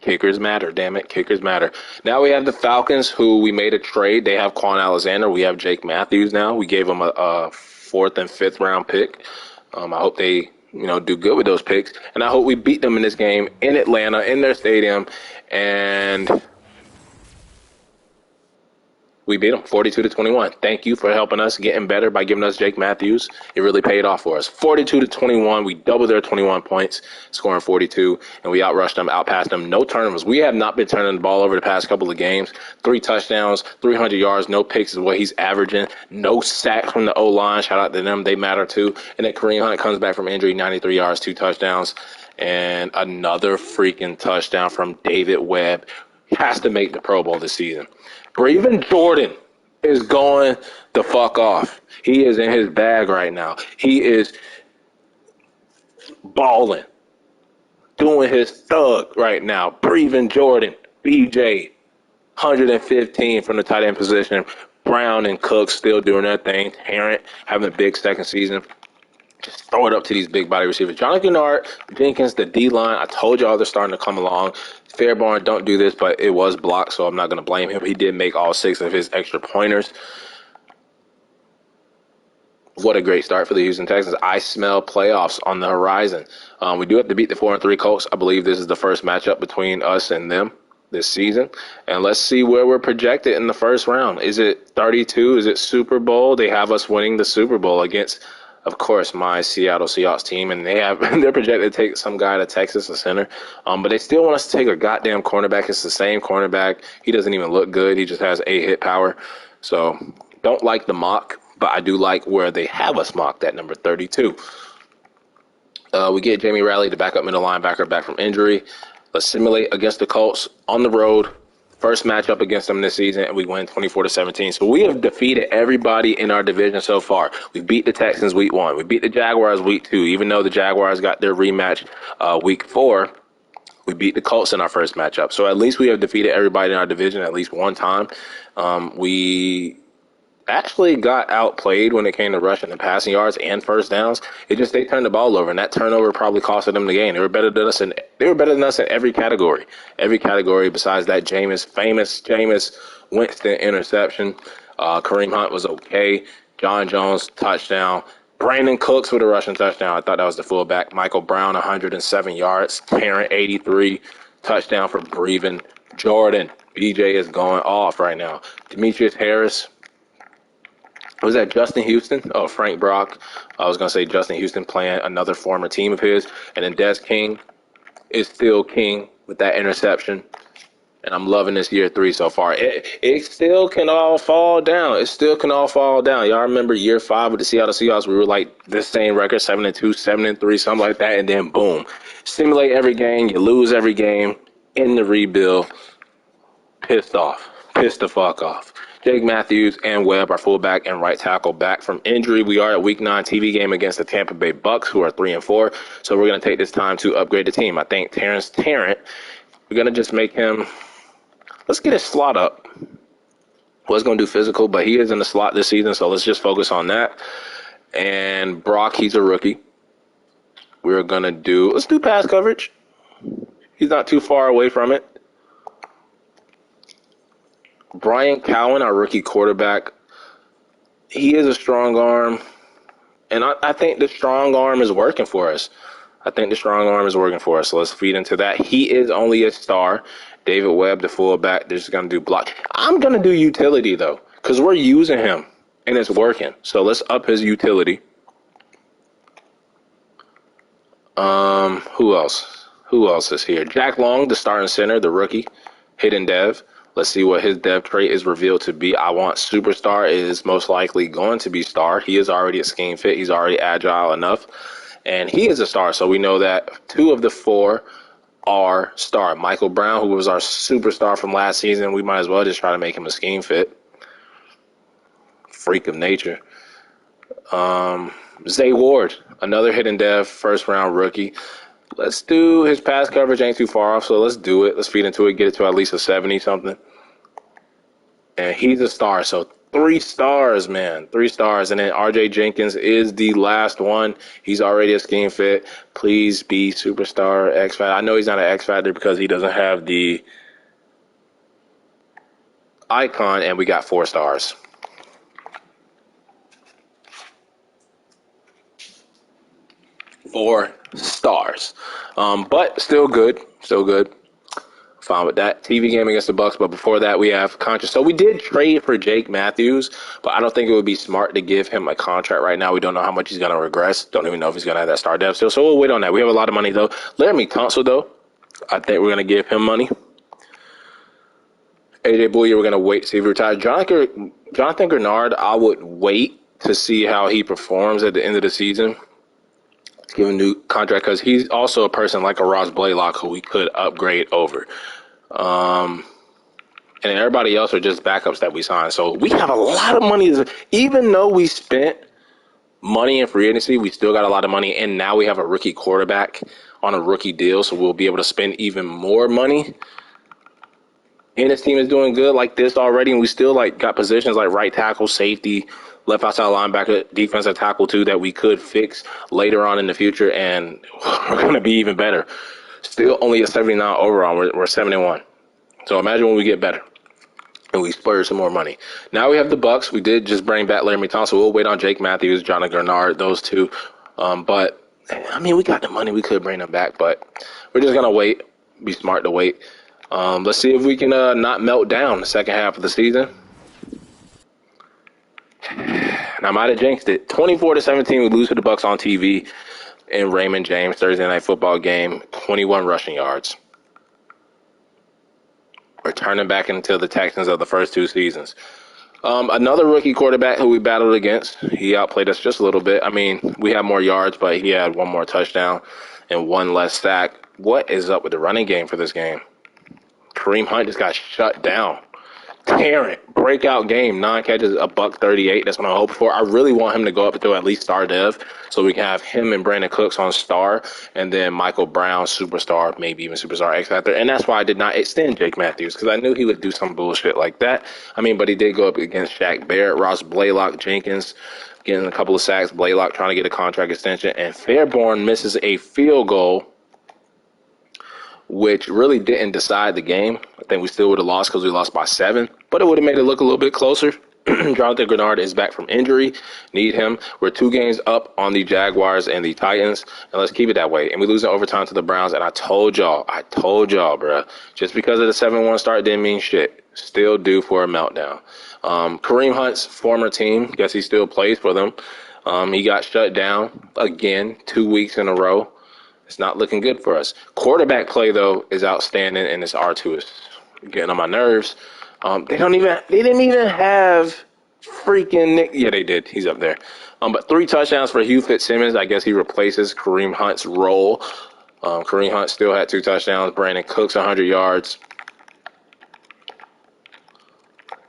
Kickers matter, damn it. Kickers matter. Now we have the Falcons, who we made a trade. They have Quan Alexander. We have Jake Matthews now. We gave them a 4th and 5th round pick. I hope they, do good with those picks. And I hope we beat them in this game in Atlanta, in their stadium. And We beat them 42-21. Thank you for helping us getting better by giving us Jake Matthews. It really paid off for us. 42-21. We doubled their 21 points, scoring 42, and we outrushed them, outpassed them. No turnovers. We have not been turning the ball over the past couple of games. 3 touchdowns, 300 yards, no picks is what he's averaging. No sacks from the O-line. Shout out to them. They matter too. And then Kareem Hunt comes back from injury, 93 yards, 2 touchdowns, and another freaking touchdown from David Webb. He has to make the Pro Bowl this season. Brevin Jordan is going the fuck off. He is in his bag right now. He is balling, doing his thug right now. Brevin Jordan, BJ, 115 from the tight end position. Brown and Cook still doing their thing. Tarrant having a big second season. Just throw it up to these big body receivers. Jonathan Gernard, Jenkins, the D-line, I told y'all they're starting to come along. Fairbairn, don't do this, but it was blocked, so I'm not going to blame him. He did make all 6 of his extra pointers. What a great start for the Houston Texans. I smell playoffs on the horizon. We do have to beat the 4-3 Colts. I believe this is the first matchup between us and them this season. And let's see where we're projected in the first round. Is it 32? Is it Super Bowl? They have us winning the Super Bowl against, of course, my Seattle Seahawks team, and they're projected to take some guy to Texas, a center. But they still want us to take a goddamn cornerback. It's the same cornerback. He doesn't even look good. He just has 8 hit power. So don't like the mock, but I do like where they have us mocked at number 32. We get Jamie Raleigh, the backup middle linebacker, back from injury. Let's simulate against the Colts on the road. First matchup against them this season, and we win 24-17. So we have defeated everybody in our division so far. We beat the Texans week 1. We beat the Jaguars week 2. Even though the Jaguars got their rematch week 4, we beat the Colts in our first matchup. So at least we have defeated everybody in our division at least one time. We actually got outplayed when it came to rushing and passing yards and first downs. It just, they turned the ball over, and that turnover probably costed them the game. They were better than us in every category. Every category besides that famous Jameis Winston interception. Kareem Hunt was okay. John Jones touchdown. Brandon Cooks with a rushing touchdown. I thought that was the fullback. Michael Brown 107 yards. Tarrant 83. Touchdown for Brevin Jordan. BJ is going off right now. Demetrius Harris. Was that Justin Houston? Oh, Frank Brock. I was going to say Justin Houston playing another former team of his. And then Des King is still king with that interception. And I'm loving this year 3 so far. It still can all fall down. It still can all fall down. Y'all remember year 5 with the Seattle Seahawks? We were like this same record, 7-2, 7-3, something like that. And then boom. Simulate every game. You lose every game in the rebuild. Pissed off. Pissed the fuck off. Jake Matthews and Webb, our fullback and right tackle, back from injury. We are at Week 9 TV game against the Tampa Bay Bucks, who are 3-4. So we're going to take this time to upgrade the team. I think Tarrant, we're going to just make him, let's get his slot up. Was going to do physical, but he is in the slot this season, so let's just focus on that. And Brock, he's a rookie. We're going to let's do pass coverage. He's not too far away from it. Brian Cowan, our rookie quarterback, he is a strong arm, and I think the strong arm is working for us. So let's feed into that. He is only a star. David Webb, the fullback, they're just going to do block. I'm going to do utility, though, because we're using him, and it's working. So let's up his utility. Who else? Who else is here? Jack Long, the starting center, the rookie, hidden dev. Let's see what his dev trait is revealed to be. I want superstar is most likely going to be star. He is already a scheme fit. He's already agile enough. And he is a star. So we know that 2 of the 4 are star. Michael Brown, who was our superstar from last season, we might as well just try to make him a scheme fit. Freak of nature. Zay Ward, another hidden dev, first round rookie. Let's do his pass coverage ain't too far off, so let's do it. Let's feed into it, get it to at least a 70 something. And he's a star, so 3 stars, man. 3 stars. And then RJ Jenkins is the last one. He's already a scheme fit. Please be superstar X Factor. I know he's not an X Factor because he doesn't have the icon, and we got 4 stars. Four stars. But still good. Fine with that. TV game against the Bucks, but before that we have contract. So we did trade for Jake Matthews, but I don't think it would be smart to give him a contract right now. We don't know how much he's going to regress. Don't even know if he's going to have that star depth still. So we'll wait on that. We have a lot of money though. Laramie Tunsil though, I think we're going to give him money. AJ Bouye, we're going to wait to see if he retires. Jonathan Gernard, I would wait to see how he performs at the end of the season. Give him a new contract because he's also a person like a Ross Blaylock who we could upgrade over. And everybody else are just backups that we signed. So we have a lot of money. Even though we spent money in free agency, we still got a lot of money. And now we have a rookie quarterback on a rookie deal. So we'll be able to spend even more money. And this team is doing good like this already. And we still got positions like right tackle, safety, left outside linebacker, defensive tackle too that we could fix later on in the future. And we're going to be even better. Still only a 79 overall. We're 71. So imagine when we get better and we splurge some more money. Now we have the Bucks. We did just bring back Laramie Tunsil. We'll wait on Jake Matthews, Jonathan Gernard, those two. But, I mean, we got the money. We could bring them back, but we're just going to wait. Be smart to wait. Let's see if we can not melt down the second half of the season. And I might have jinxed it. 24-17, we lose to the Bucks on TV in Raymond James Thursday Night Football game. 21 rushing yards. We're turning back into the Texans of the first two seasons. Another rookie quarterback who we battled against, he outplayed us just a little bit. I mean, we had more yards, but he had one more touchdown and one less sack. What is up with the running game for this game? Kareem Hunt just got shut down. Tarrant, breakout game, 9 catches, $138. That's what I hope for. I really want him to go up to at least star dev so we can have him and Brandon Cooks on star and then Michael Brown, superstar, maybe even superstar X Factor. And that's why I did not extend Jake Matthews because I knew he would do some bullshit like that. I mean, but he did go up against Shaq Barrett, Ross Blaylock, Jenkins, getting a couple of sacks, Blaylock trying to get a contract extension, and Fairborn misses a field goal, which really didn't decide the game. I think we still would have lost because we lost by 7, but it would have made it look a little bit closer. Jonathan Gernard is back from injury. Need him. We're 2 games up on the Jaguars and the Titans, and let's keep it that way. And we lose in overtime to the Browns, and I told y'all, bro, just because of the 7-1 start didn't mean shit. Still due for a meltdown. Kareem Hunt's former team, guess he still plays for them. He got shut down again 2 weeks in a row. It's not looking good for us. Quarterback play, though, is outstanding, and it's arduous. Getting on my nerves. They didn't even have freaking Nick. Yeah, they did. He's up there. But 3 touchdowns for Hugh Fitzsimmons. I guess he replaces Kareem Hunt's role. Kareem Hunt still had 2 touchdowns. Brandon Cooks, 100 yards.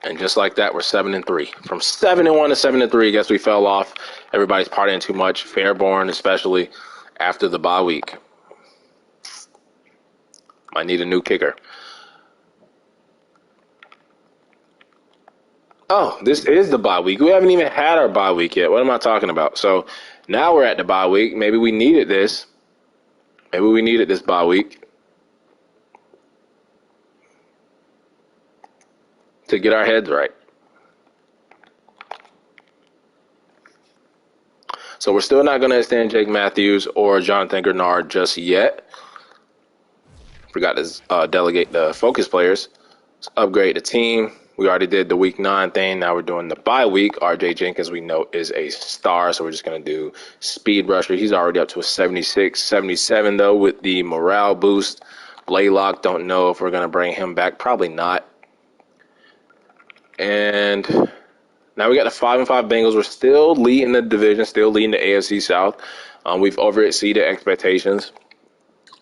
And just like that, we're 7-3. From 7-1 to 7-3, I guess we fell off. Everybody's partying too much. Fairborn, especially after the bye week. Might need a new kicker. Oh, this is the bye week. We haven't even had our bye week yet. What am I talking about? So now we're at the bye week. Maybe we needed this. Maybe we needed this bye week to get our heads right. So we're still not going to extend Jake Matthews or Jonathan Gernard just yet. Forgot to delegate the focus players. Let's upgrade the team. We already did the week 9 thing. Now we're doing the bye week. RJ Jenkins, we know, is a star, so we're just going to do speed rusher. He's already up to a 76, 77, though, with the morale boost. Blaylock, don't know if we're going to bring him back. Probably not. And now we got the 5-5 Bengals. We're still leading the division, still leading the AFC South. We've over-exceeded expectations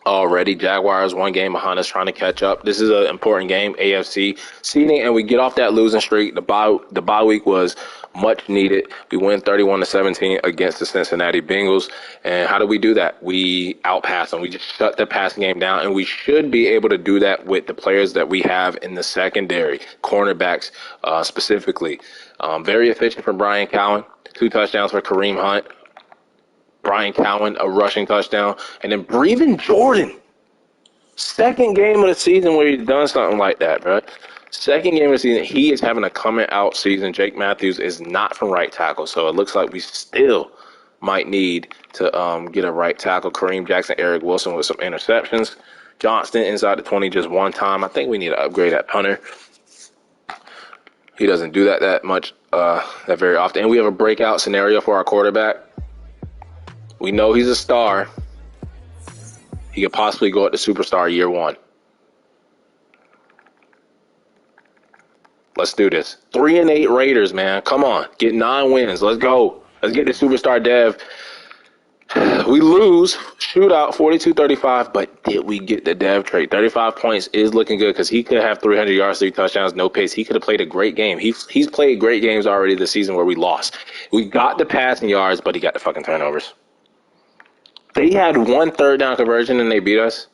already. Jaguars 1 game behind us, trying to catch up. This is an important game, AFC seeding, and we get off that losing streak. The bye week was much needed. We win 31-17 against the Cincinnati Bengals. And how do we do that? We outpass them. We just shut the passing game down, and we should be able to do that with the players that we have in the secondary, cornerbacks specifically. Very efficient for Brian Cowan. 2 touchdowns for Kareem Hunt. Brian Cowan, a rushing touchdown. And then Breven Jordan. 2nd game of the season where he's done something like that, bro. 2nd game of the season, he is having a coming out season. Jake Matthews is not from right tackle, so it looks like we still might need to get a right tackle. Kareem Jackson, Eric Wilson with some interceptions. Johnston inside the 20 just one time. I think we need to upgrade that punter. He doesn't do that much, that very often. And we have a breakout scenario for our quarterback. We know he's a star. He could possibly go up to superstar year one. Let's do this. 3-8 Raiders, man. Come on. Get 9 wins. Let's go. Let's get the superstar dev. We lose. Shootout 42-35, but did we get the dev trait? 35 points is looking good because he could have 300 yards, 3 touchdowns, no picks. He could have played a great game. He's played great games already this season where we lost. We got the passing yards, but he got the fucking turnovers. They had 1 third-down conversion and they beat us.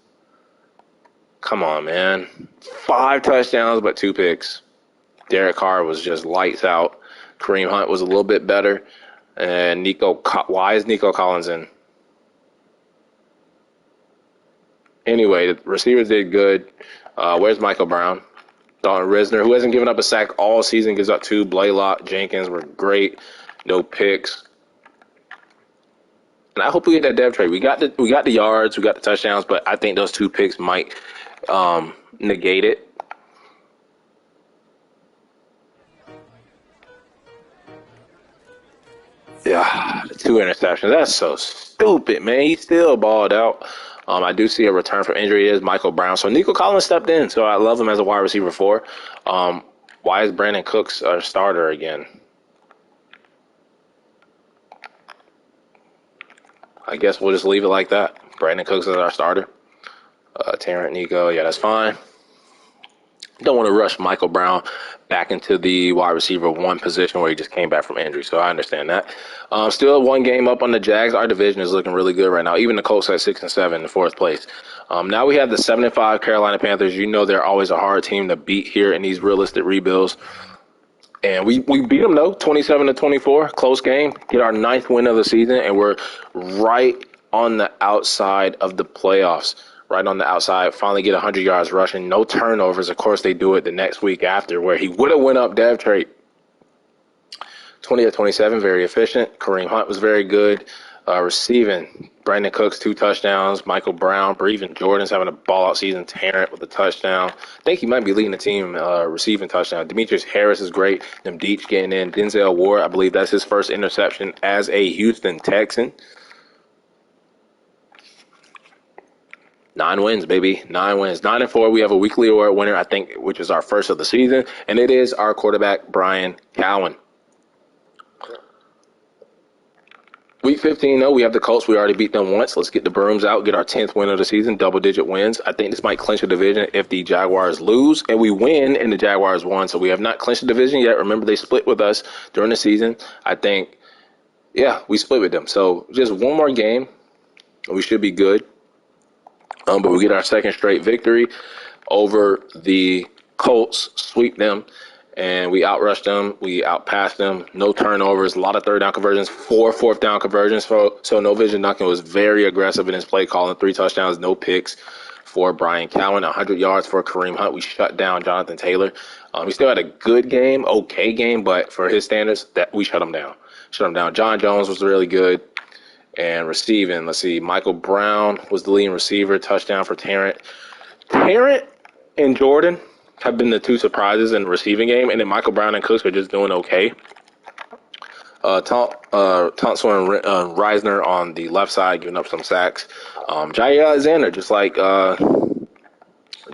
Come on, man. 5 touchdowns, but 2 picks. Derek Carr was just lights out. Kareem Hunt was a little bit better. And why is Nico Collins in? Anyway, the receivers did good. Where's Michael Brown? Dalton Risner, who hasn't given up a sack all season, gives up 2. Blaylock, Jenkins were great. No picks. And I hope we get that dev trade. We got the yards, we got the touchdowns, but I think those 2 picks might negate it. Yeah, the 2 interceptions. That's so stupid, man. He still balled out. I do see a return from injury is Michael Brown. So Nico Collins stepped in, so I love him as a wide receiver 4. Why is Brandon Cooks our starter again? I guess we'll just leave it like that. Brandon Cooks is our starter. Terrence, Nico, yeah, that's fine. Don't want to rush Michael Brown back into the wide receiver 1 position where he just came back from injury, so I understand that. Still 1 game up on the Jags. Our division is looking really good right now. Even the Colts at 6-7 in 4th place. Now we have the 7-5 Carolina Panthers. You know they're always a hard team to beat here in these realistic rebuilds. And we beat them, though, 27-24. Close game. Get our 9th win of the season, and we're right on the outside of the playoffs. Right on the outside, finally get 100 yards rushing, no turnovers. Of course, they do it the next week after where he would have went up dev trait. 20-27, very efficient. Kareem Hunt was very good. Receiving, Brandon Cooks, 2 touchdowns. Michael Brown, Breven Jordan's having a ball-out season. Terrence with a touchdown. I think he might be leading the team receiving touchdown. Demetrius Harris is great. Them Deech getting in. Denzel Ward, I believe that's his first interception as a Houston Texan. 9 wins, baby. 9 wins. 9-4. We have a weekly award winner, I think, which is our first of the season, and it is our quarterback, Brian Cowan. Week 15, though, we have the Colts. We already beat them once. Let's get the brooms out, get our 10th win of the season, double-digit wins. I think this might clinch the division if the Jaguars lose, and we win and the Jaguars won. So we have not clinched the division yet. Remember, they split with us during the season. I think, yeah, we split with them. So just 1 more game, and we should be good. But we get our 2nd straight victory over the Colts, sweep them, and we outrushed them. We outpassed them. No turnovers, a lot of 3rd-down conversions, 4 4th-down conversions. So No Vision Duncan was very aggressive in his play calling. 3 touchdowns, no picks for Brian Cowan, 100 yards for Kareem Hunt. We shut down Jonathan Taylor. He still had a good game, okay game, but for his standards, that we shut him down. John Jones was really good. And receiving, let's see, Michael Brown was the leading receiver, touchdown for Terrence. Terrence and Jordan have been the 2 surprises in the receiving game, and then Michael Brown and Cooks are just doing okay. Thompson and Reisner on the left side giving up some sacks. Jair Alexander, just like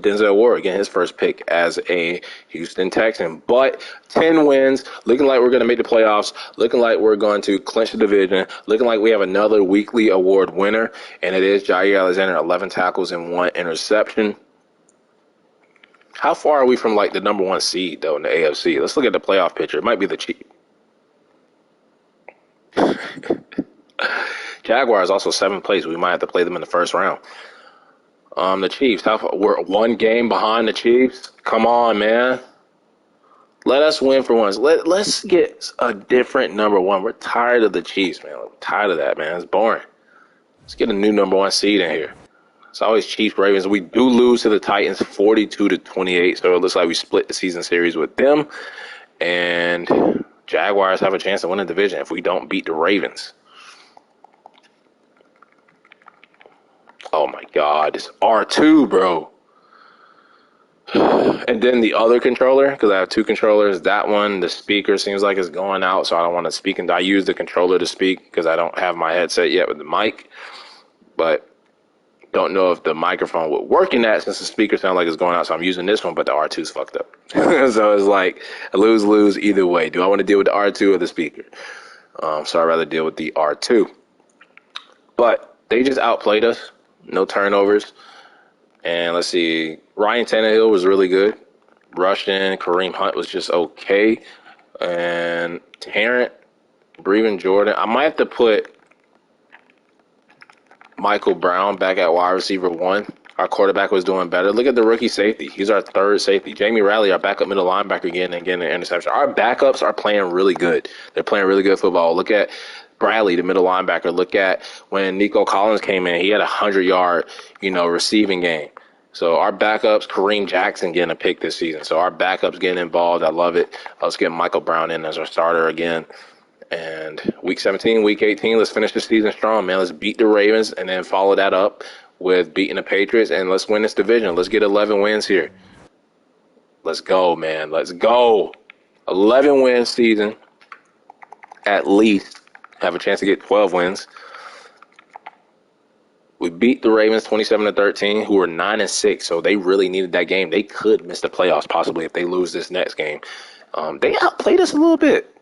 Denzel Ward, again, his first pick as a Houston Texan. But 10 wins, looking like we're going to make the playoffs, looking like we're going to clinch the division, looking like we have another weekly award winner, and it is Jair Alexander, 11 tackles and 1 interception. How far are we from, like, the number 1 seed, though, in the AFC? Let's look at the playoff picture. It might be the Chiefs. Jaguars also 7th place. We might have to play them in the first round. The Chiefs, we're 1 game behind the Chiefs. Come on, man. Let us win for once. Let's get a different number 1. We're tired of the Chiefs, man. We're tired of that, man. It's boring. Let's get a new number 1 seed in here. It's always Chiefs, Ravens. We do lose to the Titans 42-28, so it looks like we split the season series with them. And Jaguars have a chance to win the division if we don't beat the Ravens. Oh, my my God, it's R2, bro. And then the other controller, because I have two controllers, that one, the speaker seems like it's going out, so I don't want to speak. And I use the controller to speak because I don't have my headset yet with the mic. But don't know if the microphone would work in that since the speaker sounds like it's going out. So I'm using this one, but the R2's fucked up. So it's like a lose-lose either way. Do I want to deal with the R2 or the speaker? So I'd rather deal with the R2. But they just outplayed us. No turnovers. And let's see, Ryan Tannehill was really good. Rushing, Kareem Hunt was just okay. And Terrence, Breven Jordan. I might have to put Michael Brown back at wide receiver 1. Our quarterback was doing better. Look at the rookie safety. He's our third safety. Jamie Riley, our backup middle linebacker, again and getting an interception. Our backups are playing really good. They're playing really good football. Look at Bradley, the middle linebacker. Look at when Nico Collins came in. He had a 100-yard, receiving game. So our backups, Kareem Jackson getting a pick this season. So our backups getting involved. I love it. Let's get Michael Brown in as our starter again. And week 17, week 18, let's finish the season strong, man. Let's beat the Ravens and then follow that up with beating the Patriots. And let's win this division. Let's get 11 wins here. Let's go, man. Let's go. 11-win season at least. Have a chance to get 12 wins. We beat the Ravens 27-13, who were 9-6, so they really needed that game. They could miss the playoffs possibly if they lose this next game. They outplayed us a little bit.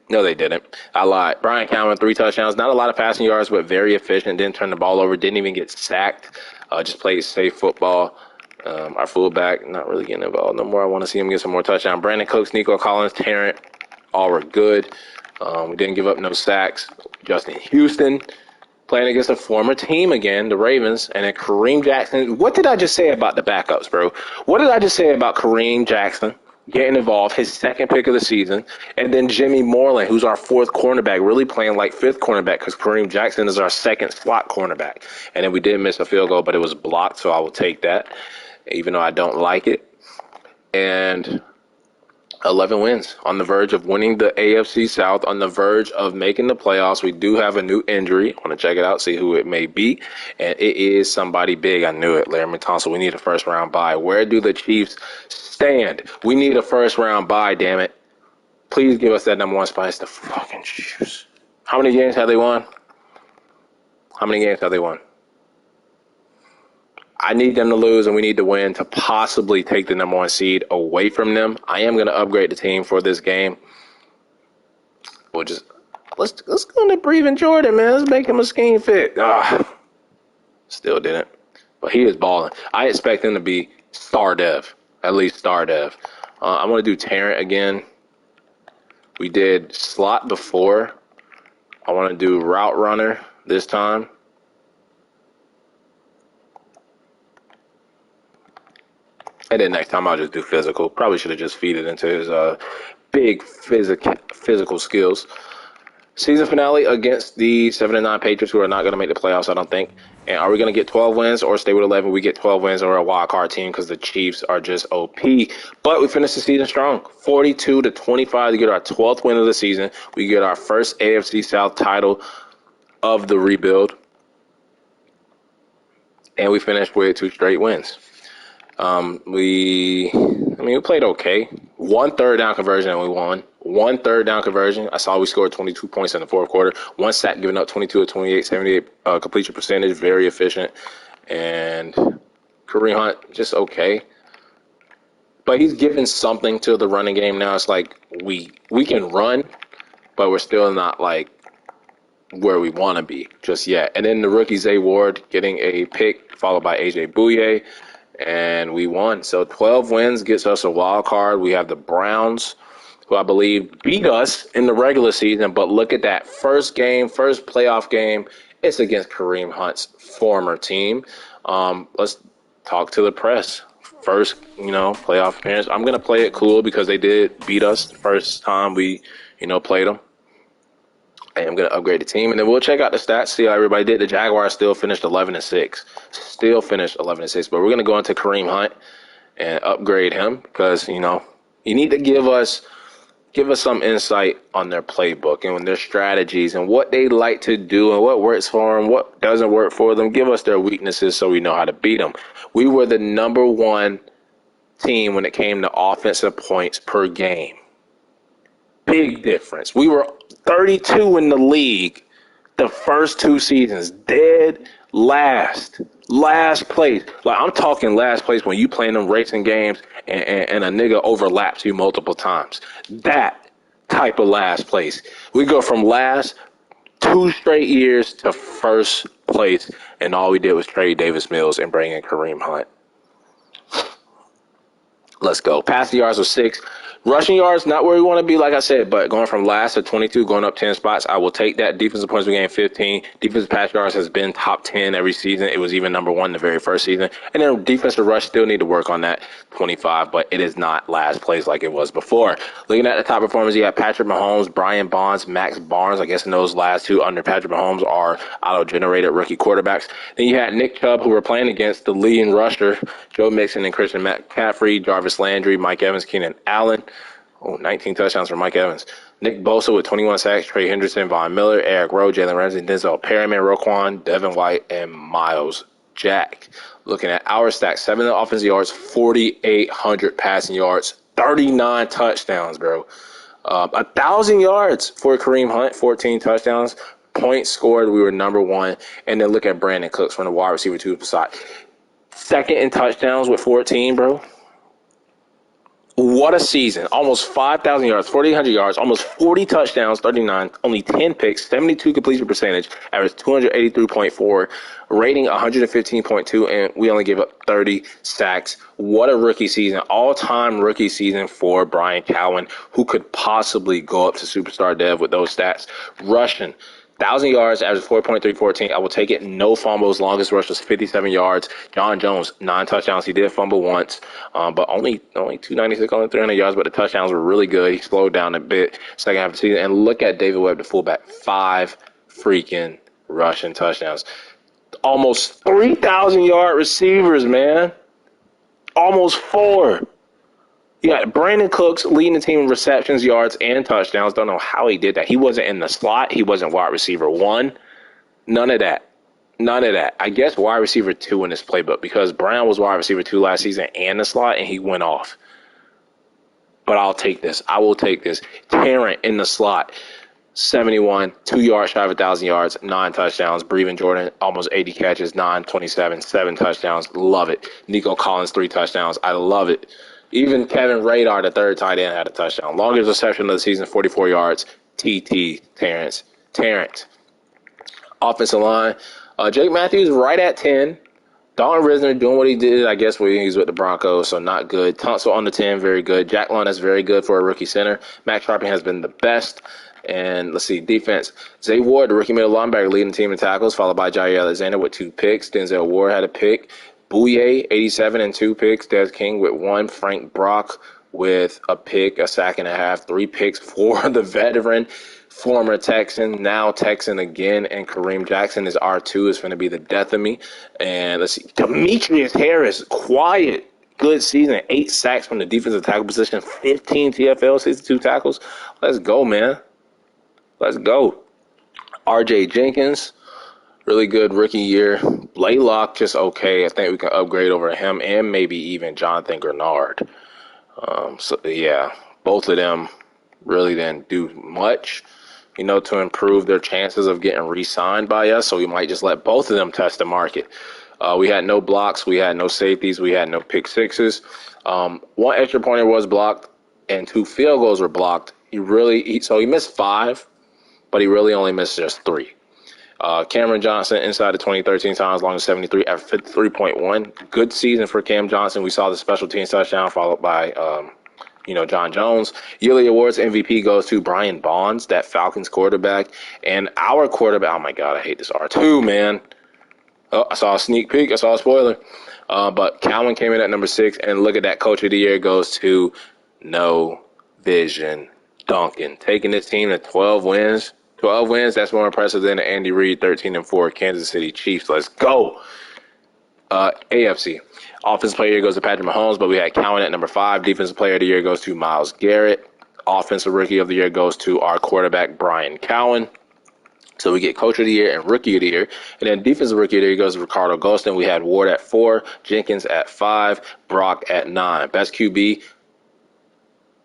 No, they didn't. I lied. Brian Calvin, 3 touchdowns. Not a lot of passing yards, but very efficient. Didn't turn the ball over. Didn't even get sacked. Just played safe football. Our fullback, not really getting involved no more. I want to see him get some more touchdowns. Brandon Cooks, Nico Collins, Terrence, all were good. We didn't give up no sacks. Justin Houston playing against a former team again, the Ravens, and then Kareem Jackson. What did I just say about the backups, bro? What did I just say about Kareem Jackson getting involved, his second pick of the season, and then Jimmy Moreland, who's our 4th cornerback, really playing like 5th cornerback because Kareem Jackson is our 2nd slot cornerback. And then we did miss a field goal, but it was blocked, so I will take that, even though I don't like it. And 11 wins, on the verge of winning the AFC South, on the verge of making the playoffs. We do have a new injury. I want to check it out, see who it may be. And it is somebody big. I knew it. Larry Tunsil. We need a first-round bye. Where do the Chiefs stand? We need a first-round bye, damn it. Please give us that number 1 spot. It's the fucking Chiefs. How many games have they won? How many games have they won? I need them to lose, and we need to win to possibly take the number 1 seed away from them. I am going to upgrade the team for this game. We'll just let's go to Breven Jordan, man. Let's make him a scheme fit. Still didn't, but he is balling. I expect him to be star dev, at least star dev. I want to do Terrence again. We did slot before. I want to do route runner this time. And then next time I'll just do physical. Probably should have just feed it into his big physical skills. Season finale against the 7-9 Patriots, who are not going to make the playoffs, I don't think. And are we going to get 12 wins or stay with 11? We get 12 wins or a wild card team because the Chiefs are just OP. But we finished the season strong, 42-25 to get our 12th win of the season. We get our first AFC South title of the rebuild. And we finished with 2 straight wins. We played okay. 1 third down conversion and we won. 1 third down conversion. I saw we scored 22 points in the 4th quarter. 1 sack, giving up 22 of 28, 78 completion percentage. Very efficient. And Kareem Hunt, just okay. But he's given something to the running game now. It's like we can run, but we're still not like where we want to be just yet. And then the rookie Zay Ward getting a pick, followed by AJ Bouye. And we won. So 12 wins gets us a wild card. We have the Browns, who I believe beat us in the regular season. But look at that. First playoff game. It's against Kareem Hunt's former team. Let's talk to the press. First, playoff appearance. I'm going to play it cool because they did beat us the first time we, played them. And I'm going to upgrade the team. And then we'll check out the stats, see how everybody did. The Jaguars still finished 11-6. Still finished 11-6. But we're going to go into Kareem Hunt and upgrade him because, you need to give us Give us some insight on their playbook and their strategies and what they like to do and what works for them, what doesn't work for them. Give us their weaknesses so we know how to beat them. We were the number one team when it came to offensive points per game. Big difference. We were 32 in the league the first 2 seasons. Dead last place. Like, I'm talking last place when you playing them racing games and a nigga overlaps you multiple times. That type of last place. We go from last 2 straight years to first place, and all we did was trade Davis Mills and bring in Kareem Hunt. Let's go. Passing yards was 6. Rushing yards, not where we want to be, like I said, but going from last to 22, going up 10 spots, I will take that. Defensive points per game, 15. Defensive pass yards has been top 10 every season. It was even number 1 the very first season. And then defensive rush, still need to work on that, 25, but it is not last place like it was before. Looking at the top performers, you have Patrick Mahomes, Brian Bonds, Max Barnes. I guess in those last 2 under Patrick Mahomes are auto-generated rookie quarterbacks. Then you had Nick Chubb, who were playing against the leading rusher, Joe Mixon and Christian McCaffrey, Jarvis Landry, Mike Evans, Keenan Allen. 19 touchdowns for Mike Evans. Nick Bosa with 21 sacks, Trey Hendrickson, Von Miller, Eric Rowe, Jalen Ramsey, Denzel Perryman, Roquan, Devin White, and Miles Jack. Looking at our stats, 7 offensive yards, 4,800 passing yards, 39 touchdowns, bro. 1,000 yards for Kareem Hunt, 14 touchdowns. Points scored, we were number 1. And then look at Brandon Cooks from the wide receiver 2 side. Second in touchdowns with 14, bro. What a season. Almost 5,000 yards, 4,800 yards, almost 40 touchdowns, 39, only 10 picks, 72 completion percentage, average 283.4, rating 115.2, and we only gave up 30 sacks. What a rookie season. All-time rookie season for Brian Cowan, who could possibly go up to superstar dev with those stats. Rushing. 1,000 yards, average 4.314. I will take it. No fumbles. Longest rush was 57 yards. John Jones, 9 touchdowns. He did fumble once, but only 296, only 300 yards. But the touchdowns were really good. He slowed down a bit second half of the season. And look at David Webb, the fullback, 5 freaking rushing touchdowns. Almost 3,000-yard receivers, man. Almost 4. Yeah, Brandon Cooks leading the team in receptions, yards, and touchdowns. Don't know how he did that. He wasn't in the slot. He wasn't wide receiver 1. None of that. I guess wide receiver 2 in this playbook because Brown was wide receiver 2 last season and the slot, and he went off. But I'll take this. I will take this. Tarrant in the slot, 71, 2 yards shy of 1,000 yards, 9 touchdowns. Breven Jordan, almost 80 catches, 927, 7 touchdowns. Love it. Nico Collins, 3 touchdowns. I love it. Even Kevin Radar, the third tight end, had a touchdown. Longest reception of the season, 44 yards. Terrence. Offensive line, Jake Matthews right at 10. Dalton Risner doing what he did, I guess, when he's with the Broncos, so not good. Tunsil on the 10, very good. Jack Lund is very good for a rookie center. Max Sharping has been the best. And let's see, defense. Zay Ward, the rookie middle linebacker, leading the team in tackles, followed by Jair Alexander with 2 picks. Denzel Ward had a pick. Bouye, 87 and 2 picks. Des King with 1. Frank Brock with a pick, a sack and a half, 3 picks for the veteran, former Texan, now Texan again. And Kareem Jackson is R2, is going to be the death of me. And let's see, Demetrius Harris, quiet, good season, 8 sacks from the defensive tackle position, 15 TFL, 62 tackles. Let's go, man. Let's go. RJ Jenkins, really good rookie year. Blaylock, just okay. I think we can upgrade over him and maybe even Jonathan Gernard. So, yeah, both of them really didn't do much, to improve their chances of getting re-signed by us. So we might just let both of them test the market. We had no blocks. We had no safeties. We had no pick sixes. 1 extra pointer was blocked and 2 field goals were blocked. He missed 5, but he really only missed just 3. Cameron Johnson inside the 2013 times, long as 73 at 53.1. Good season for Cam Johnson. We saw the special teams touchdown followed by, John Jones. Yearly awards MVP goes to Brian Bonds, that Falcons quarterback. And our quarterback, oh my God, I hate this R2, man. Oh, I saw a sneak peek. I saw a spoiler. But Cowan came in at number 6. And look at that, coach of the year goes to No Vision Duncan, taking this team to 12 wins. 12 wins, that's more impressive than the Andy Reid 13-4 Kansas City Chiefs. Let's go. AFC. Offensive player of the year goes to Patrick Mahomes, but we had Cowan at number 5. Defensive player of the year goes to Myles Garrett. Offensive Rookie of the Year goes to our quarterback, Brian Cowan. So we get Coach of the Year and Rookie of the Year. And then Defensive Rookie of the Year goes to Ricardo Golston. We had Ward at 4, Jenkins at 5, Brock at 9. Best QB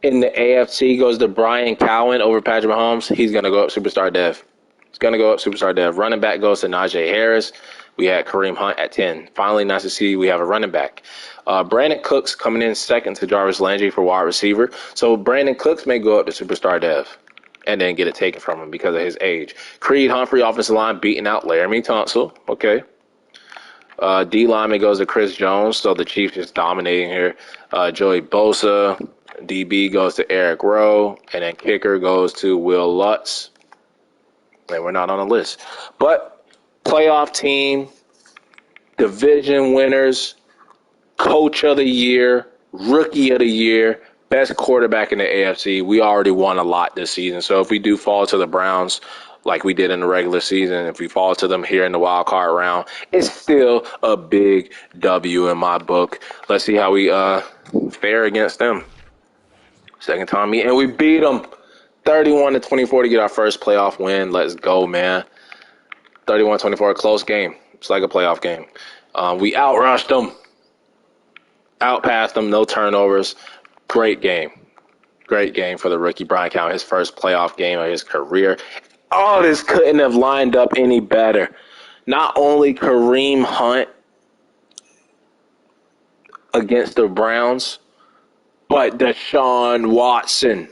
in the AFC goes to Brian Cowan over Patrick Mahomes. He's going to go up Superstar Dev. Running back goes to Najee Harris. We had Kareem Hunt at 10. Finally, nice to see we have a running back. Brandon Cooks coming in second to Jarvis Landry for wide receiver. So Brandon Cooks may go up to Superstar Dev and then get it taken from him because of his age. Creed Humphrey, offensive line, beating out Laramie Tunsil. Okay. D lineman goes to Chris Jones, so the Chiefs just dominating here. Joey Bosa. DB goes to Eric Rowe. And then kicker goes to Will Lutz. And we're not on the list. But playoff team, division winners, coach of the year, rookie of the year, best quarterback in the AFC. We already won a lot this season. So if we do fall to the Browns like we did in the regular season, if we fall to them here in the wild card round, it's still a big W in my book. Let's see how we fare against them. Second time meeting, and we beat them 31-24 to get our first playoff win. Let's go, man. 31-24, close game. It's like a playoff game. We outrushed them. Outpassed them, no turnovers. Great game. Great game for the rookie Brian Cowan, his first playoff game of his career. Oh, this couldn't have lined up any better. Not only Kareem Hunt against the Browns, but Deshaun Watson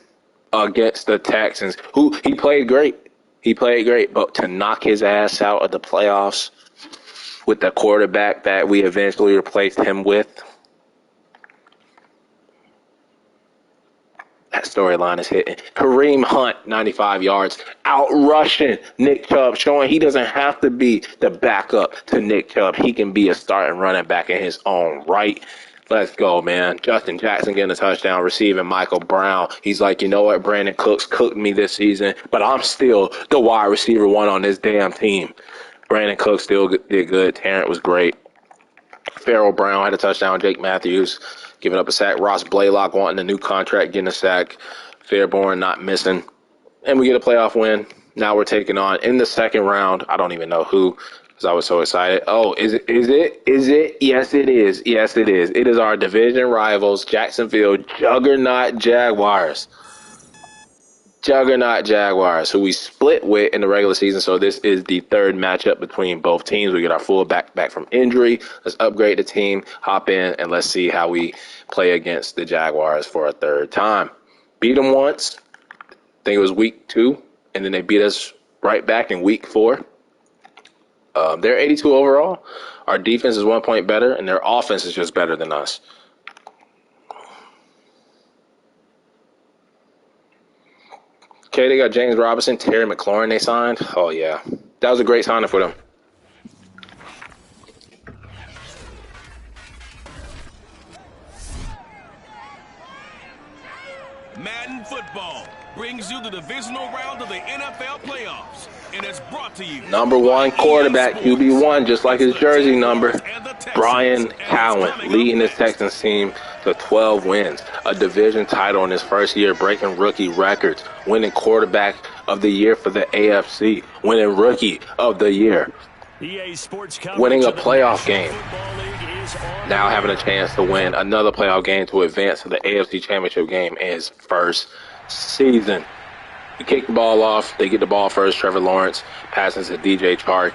against the Texans, who he played great. But to knock his ass out of the playoffs with the quarterback that we eventually replaced him with, that storyline is hitting. Kareem Hunt, 95 yards, out-rushing Nick Chubb, showing he doesn't have to be the backup to Nick Chubb. He can be a starting running back in his own right. Let's go, man. Justin Jackson getting a touchdown, receiving Michael Brown. He's like, you know what? Brandon Cooks cooked me this season, but I'm still the wide receiver one on this damn team. Brandon Cooks still did good. Tarrant was great. Farrell Brown had a touchdown. Jake Matthews giving up a sack. Ross Blaylock wanting a new contract, getting a sack. Fairborn not missing. And we get a playoff win. Now we're taking on, in the second round, I don't even know who, because I was so excited. Oh, is it? Yes, it is. It is our division rivals, Jacksonville Juggernaut Jaguars. Who we split with in the regular season. So this is the third matchup between both teams. We get our fullback back from injury. Let's upgrade the team, hop in, and let's see how we play against the Jaguars for a third time. Beat them once. I think it was week 2, and then they beat us right back in week 4. They're 82 overall. Our defense is 1 point better, and their offense is just better than us. Okay, they got James Robinson, Terry McLaurin they signed. Oh, yeah. That was a great signing for them. Madden football brings you the divisional round of the NFL playoffs, and it's brought to you. Number 1 quarterback, QB1, just like his jersey number, Brian Cowan, leading the Texans team to 12 wins, a division title in his first year, breaking rookie records, winning quarterback of the year for the AFC, winning rookie of the year, winning a playoff game, now having a chance to win another playoff game to advance to the AFC Championship game in his first season. We kick the ball off. They get the ball first. Trevor Lawrence passes to DJ Chark,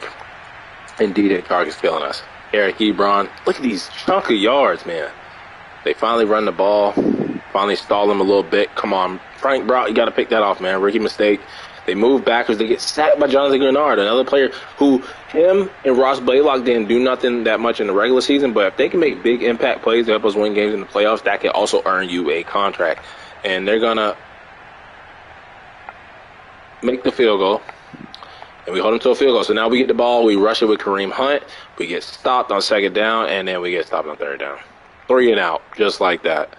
and DJ Chark is killing us. Eric Ebron, look at these chunk of yards, man. They finally run the ball, finally stall them a little bit. Come on, Frank Brock, you got to pick that off, man. Rookie mistake. They move backwards. They get sacked by Jonathan Gernard, another player who him and Ross Blaylock didn't do nothing that much in the regular season, but if they can make big impact plays to help us win games in the playoffs, that can also earn you a contract. And they're going to make the field goal, and we hold them to a field goal. So now we get the ball. We rush it with Kareem Hunt. We get stopped on second down, and then we get stopped on third down. 3 and out, just like that.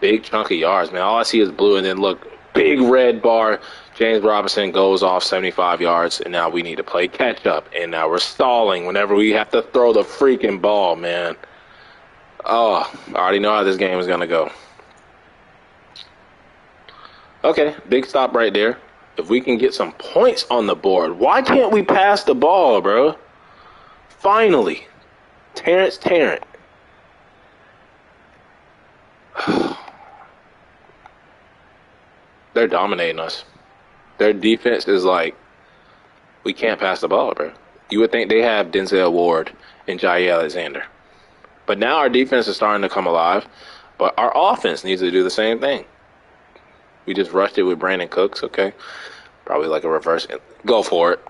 Big chunk of yards, man. All I see is blue, and then look, big red bar. James Robinson goes off 75 yards, and now we need to play catch up. And now we're stalling whenever we have to throw the freaking ball, man. Oh, I already know how this game is going to go. Okay, big stop right there. If we can get some points on the board, why can't we pass the ball, bro? Finally. Terrence Tarrant. They're dominating us. Their defense is like, we can't pass the ball, bro. You would think they have Denzel Ward and Jair Alexander. But now our defense is starting to come alive. But our offense needs to do the same thing. We just rushed it with Brandon Cooks, okay? Probably like a reverse. Go for it.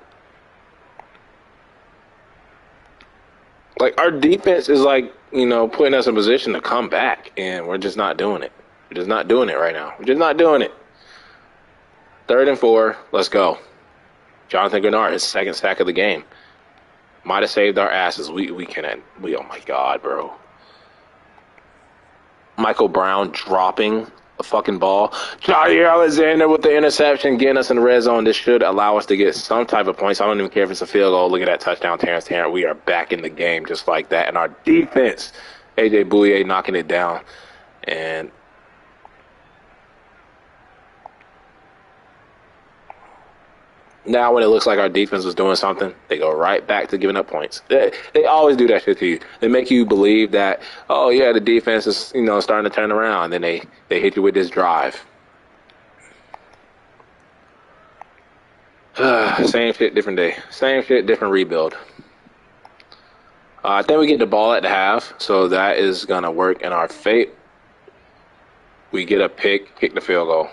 Like, our defense is like, you know, putting us in position to come back. And we're just not doing it. We're just not doing it right now. We're just not doing it. 3rd and 4. Let's go. Jonathan Gernard, his 2nd sack of the game. Might have saved our asses. We can't. Oh, my God, bro. Michael Brown dropping a fucking ball. Jair Alexander with the interception, getting us in the red zone. This should allow us to get some type of points. I don't even care if it's a field goal. Look at that touchdown, Terrence Tarrant. We are back in the game just like that. And our defense, A.J. Bouye knocking it down. And now when it looks like our defense was doing something, they go right back to giving up points. They always do that shit to you. They make you believe that, oh, yeah, the defense is, you know, starting to turn around. Then they hit you with this drive. Same shit, different day. Same shit, different rebuild. I think we get the ball at the half, so that is going to work in our fate. We get a pick, kick the field goal.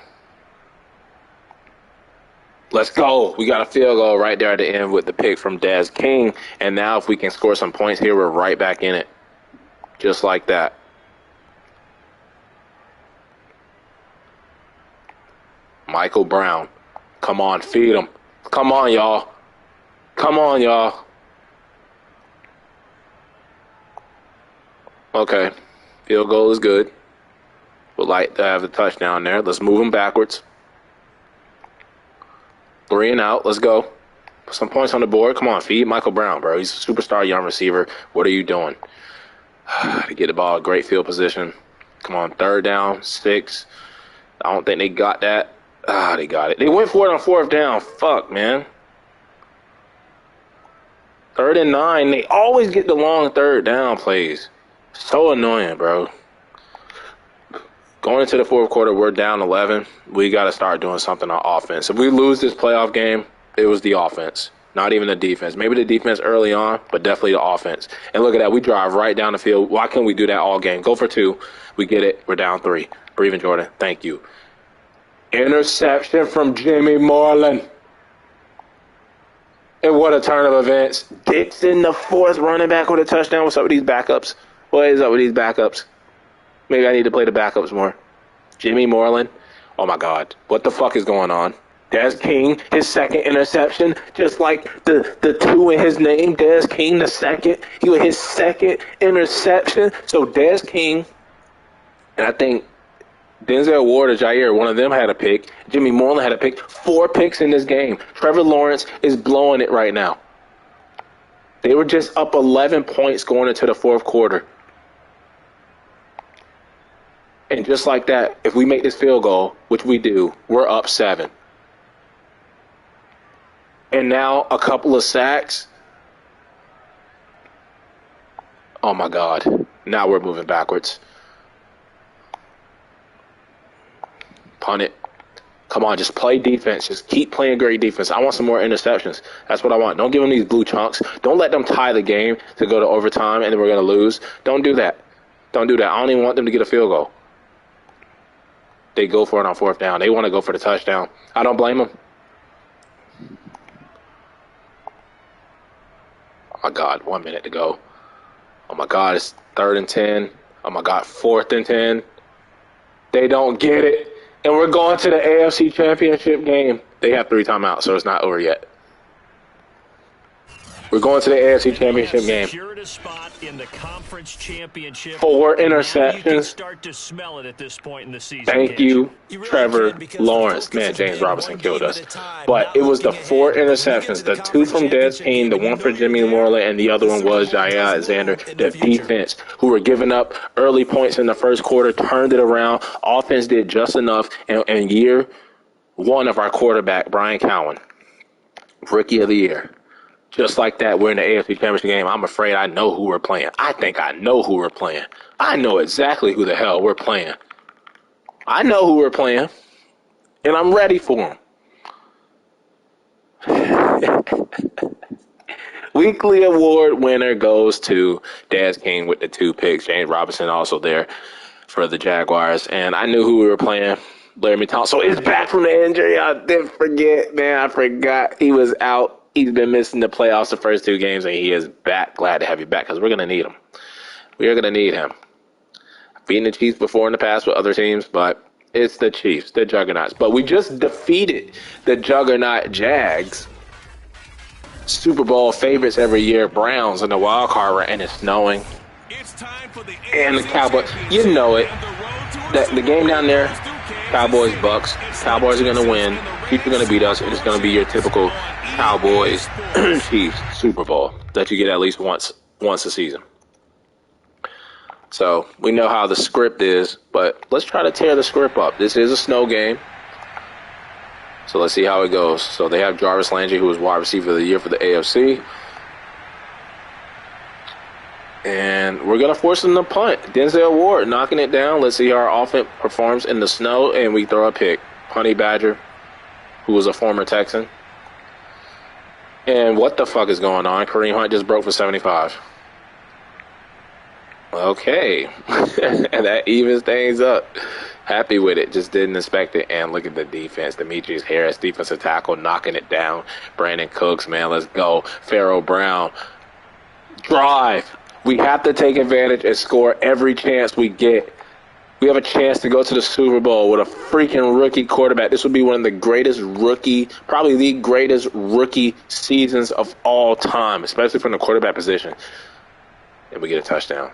Let's go. We got a field goal right there at the end with the pick from Des King. And now if we can score some points here, we're right back in it. Just like that. Michael Brown. Come on, feed him. Come on, y'all. Come on, y'all. Okay. Field goal is good. Would like to have the touchdown there. Let's move him backwards. 3 and out. Let's go. Put some points on the board. Come on, feed Michael Brown, bro. He's a superstar young receiver. What are you doing? To get the ball, great field position. Come on, 3rd down, 6. I don't think they got that. They got it. They went for it on 4th down. Fuck, man. 3rd and 9. They always get the long 3rd down plays. So annoying, bro. Going into the 4th quarter, we're down 11. We got to start doing something on offense. If we lose this playoff game, it was the offense, not even the defense. Maybe the defense early on, but definitely the offense. And look at that. We drive right down the field. Why can't we do that all game? Go for 2. We get it. We're down 3. Breathing, Jordan. Thank you. Interception from Jimmy Moreland. And what a turn of events. Dixon, the 4th running back with a touchdown. What's up with these backups? What is up with these backups? Maybe I need to play the backups more. Jimmy Moreland. Oh, my God. What the fuck is going on? Des King, his 2nd interception, just like the 2 in his name. Des King, the 2nd. He was his 2nd interception. So Des King, and I think Denzel Ward or Jair, one of them had a pick. Jimmy Moreland had a pick. 4 picks in this game. Trevor Lawrence is blowing it right now. They were just up 11 points going into the 4th quarter. And just like that, if we make this field goal, which we do, we're up 7. And now a couple of sacks. Oh, my God. Now we're moving backwards. Punt it. Come on, just play defense. Just keep playing great defense. I want some more interceptions. That's what I want. Don't give them these blue chunks. Don't let them tie the game to go to overtime and then we're going to lose. Don't do that. Don't do that. I don't even want them to get a field goal. They go for it on 4th down. They want to go for the touchdown. I don't blame them. Oh, my God. 1 minute to go. Oh, my God. It's 3rd and 10. Oh, my God. 4th and 10. They don't get it. And we're going to the AFC Championship game. They have 3 timeouts, so it's not over yet. We're going to the AFC Championship game. Secured a spot in the conference championship. 4 interceptions. You can start to smell it at this point in the season. Thank you, Trevor Lawrence. Man, James Robinson killed us. But it was the 4 interceptions. The 2 from Des King, the 1 for Jimmy Moreland, and the other one was Jair Alexander. The defense, who were giving up early points in the 1st quarter, turned it around. Offense did just enough. And year one of our quarterback, Brian Cowan, Rookie of the Year. Just like that, we're in the AFC Championship game. I'm afraid I know who we're playing. I think I know who we're playing. I know exactly who the hell we're playing. I know who we're playing, and I'm ready for them. Weekly award winner goes to Daz King with the 2 picks. James Robinson also there for the Jaguars. And I knew who we were playing. Laramie Thompson is back from the injury. I didn't forget, man. I forgot he was out. He's been missing the playoffs the first 2 games, and he is back. Glad to have you back because we're going to need him. We are going to need him. I've beaten the Chiefs before in the past with other teams, but it's the Chiefs, the Juggernauts. But we just defeated the Juggernaut Jags, Super Bowl favorites every year, Browns in the wild card round, and it's snowing. It's time for the And the Cowboys, you know it. The game down there, Cowboys, Bucks. Cowboys are going to win. Chiefs are going to beat us, and it's going to be your typical Cowboys, Chiefs Super Bowl that you get at least once a season. So we know how the script is, but let's try to tear the script up. This is a snow game. So let's see how it goes. So they have Jarvis Landry, who was wide receiver of the year for the AFC. And we're going to force them to punt. Denzel Ward knocking it down. Let's see how our offense performs in the snow. And we throw a pick. Honey Badger, who was a former Texan. And what the fuck is going on? Kareem Hunt just broke for 75. Okay. And that evens things up. Happy with it. Just didn't expect it. And look at the defense. Demetrius Harris, defensive tackle, knocking it down. Brandon Cooks, man, let's go. Pharaoh Brown. Drive. We have to take advantage and score every chance we get. We have a chance to go to the Super Bowl with a freaking rookie quarterback. This would be one of the greatest probably the greatest rookie seasons of all time, especially from the quarterback position. And we get a touchdown.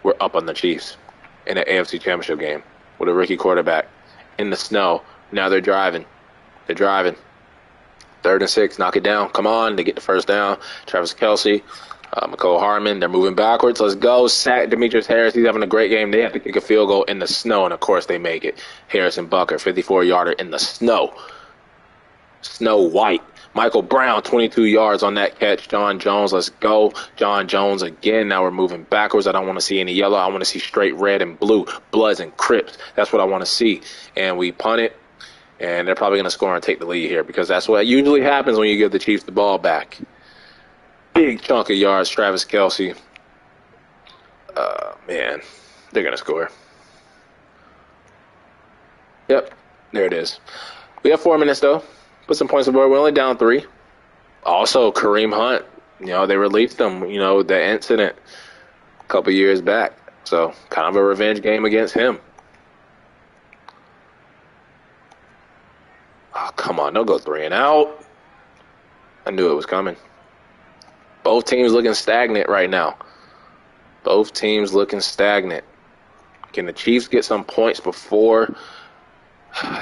We're up on the Chiefs in an AFC Championship game with a rookie quarterback in the snow. Now they're driving. 3rd and 6, knock it down. Come on, they get the first down. Travis Kelce, McCole Hardman, they're moving backwards. Let's go. Sack Demetrius Harris. He's having a great game. They have to kick a field goal in the snow, and, of course, they make it. Harrison Bucker, 54-yarder in the snow. Snow white. Michael Brown, 22 yards on that catch. John Jones, let's go. John Jones again. Now we're moving backwards. I don't want to see any yellow. I want to see straight red and blue, Bloods and Crips. That's what I want to see. And we punt it, and they're probably going to score and take the lead here because that's what usually happens when you give the Chiefs the ball back. Big chunk of yards, Travis Kelce. Man, they're going to score. Yep, there it is. We have 4 minutes, though. Put some points on the board. We're only down 3. Also, Kareem Hunt, they released him, the incident a couple years back. So, kind of a revenge game against him. Oh, come on. Don't go 3 and out. I knew it was coming. Both teams looking stagnant right now. Both teams looking stagnant. Can the Chiefs get some points before?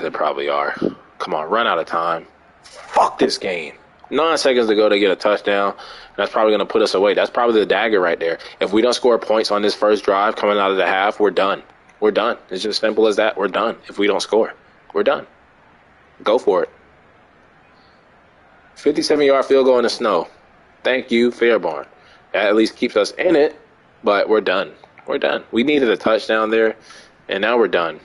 They probably are. Come on, run out of time. Fuck this game. 9 seconds to go to get a touchdown. That's probably going to put us away. That's probably the dagger right there. If we don't score points on this first drive coming out of the half, we're done. We're done. It's just simple as that. We're done. If we don't score, we're done. Go for it. 57-yard field goal in the snow. Thank you, Fairbairn. That at least keeps us in it, but we're done. We're done. We needed a touchdown there, and now we're done.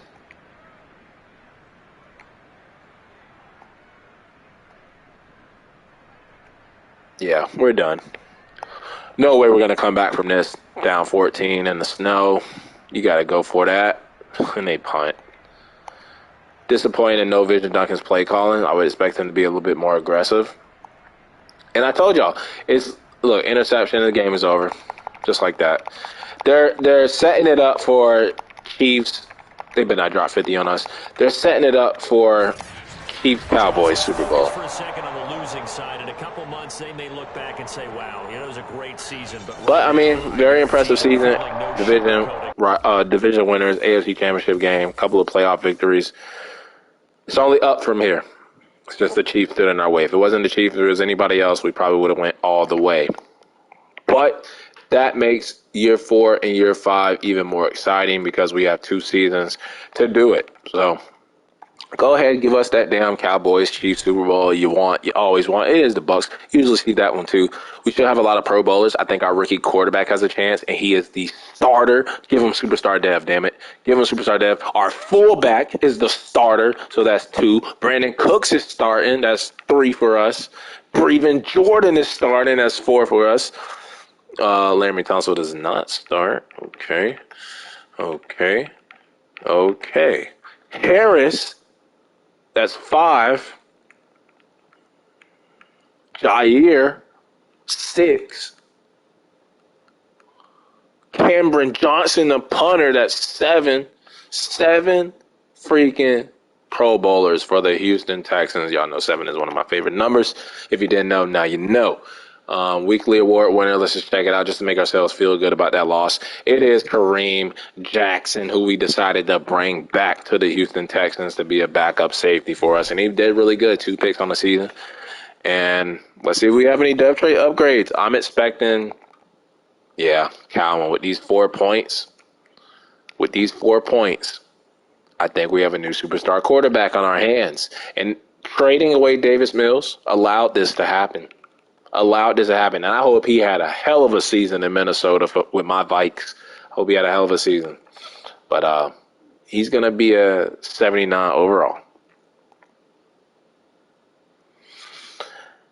Yeah, we're done. No way we're going to come back from this down 14 in the snow. You got to go for that. And they punt. Disappointed in No Vision Duncan's play calling. I would expect him to be a little bit more aggressive. And I told y'all, interception, the game is over. Just like that. They're setting it up for Chiefs. They better not drop 50 on us. They're setting it up for Chiefs Cowboys Super Bowl. For a second on the losing side, in a couple months they may look back and say, "Wow, it was a great season." But I mean, very impressive season. Division winners, AFC Championship game, couple of playoff victories. It's only up from here. It's just the Chiefs stood in our way. If it wasn't the Chiefs, if it was anybody else, we probably would have went all the way. But that makes year 4 and year 5 even more exciting because we have 2 seasons to do it. So Go ahead, give us that damn Cowboys Chiefs Super Bowl you always want. It is the Bucks. Usually see that one too. We should have a lot of Pro Bowlers. I think our rookie quarterback has a chance, and he is the starter. Give him superstar dev, damn it. Give him superstar dev. Our fullback is the starter, so that's 2. Brandon Cooks is starting. That's 3 for us. Breven Jordan is starting. That's 4 for us. Laremy Tunsil does not start. Okay. Harris. That's 5. Jair, 6. Cameron Johnson, the punter, that's 7. 7 freaking Pro Bowlers for the Houston Texans. Y'all know 7 is one of my favorite numbers. If you didn't know, now you know. Weekly award winner, let's just check it out just to make ourselves feel good about that loss. It is Kareem Jackson, who we decided to bring back to the Houston Texans to be a backup safety for us. And he did really good, 2 picks on the season. And let's see if we have any depth trait upgrades. I'm expecting, Calvin, with these 4 points, I think we have a new superstar quarterback on our hands. And trading away Davis Mills allowed this to happen. And I hope he had a hell of a season in Minnesota with my Vikes. Hope he had a hell of a season. But he's going to be a 79 overall.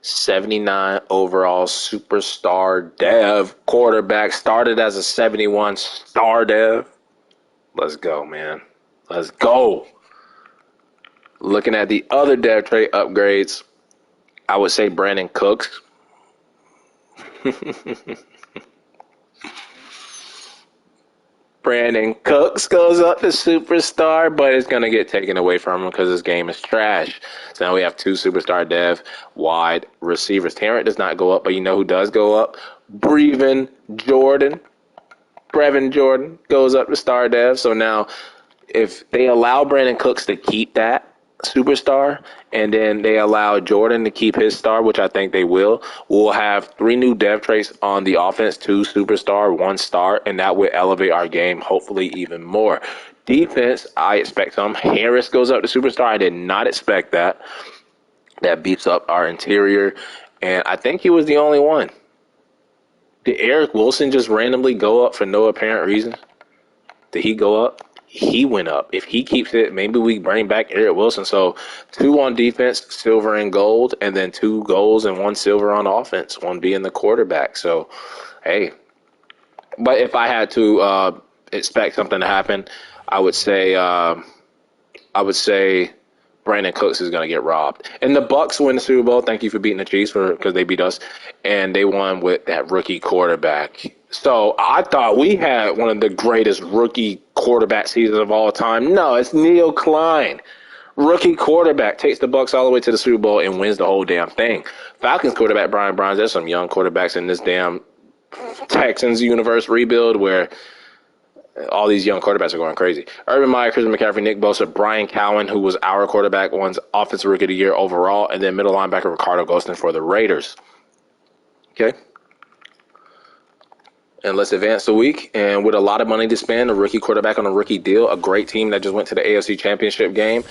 79 overall superstar dev quarterback. Started as a 71 star dev. Let's go, man. Let's go. Looking at the other dev trait upgrades, I would say Brandon Cooks. Brandon Cooks goes up to superstar, but it's going to get taken away from him because this game is trash. So now we have 2 superstar dev wide receivers. Terrence does not go up, but you know who does go up? Brevin Jordan goes up to star dev. So now if they allow Brandon Cooks to keep that superstar, and then they allow Jordan to keep his star, which I think they will, we'll have 3 new dev traits on the offense, 2 superstar, 1 star, and that would elevate our game hopefully even more. Defense, I expect some. Harris goes up to superstar. I did not expect that. That beefs up our interior, and I think he was the only one. Did Eric Wilson just randomly go up for no apparent reason? Did he go up? He went up. If he keeps it, maybe we bring back Eric Wilson. So 2 on defense, silver and gold, and then 2 golds and 1 silver on offense, 1 being the quarterback. So, hey. But if I had to expect something to happen, I would say Brandon Cooks is going to get robbed. And the Bucks win the Super Bowl. Thank you for beating the Chiefs because they beat us. And they won with that rookie quarterback. So I thought we had one of the greatest rookie quarterback seasons of all time. No, it's Neil Klein. Rookie quarterback takes the Bucks all the way to the Super Bowl and wins the whole damn thing. Falcons quarterback Brian Burns. There's some young quarterbacks in this damn Texans universe rebuild where all these young quarterbacks are going crazy. Urban Meyer, Christian McCaffrey, Nick Bosa, Brian Cowan, who was our quarterback, won Offensive Rookie of the Year overall, and then middle linebacker Ricardo Ghostin for the Raiders. Okay. And let's advance the week. And with a lot of money to spend, a rookie quarterback on a rookie deal, a great team that just went to the AFC Championship game.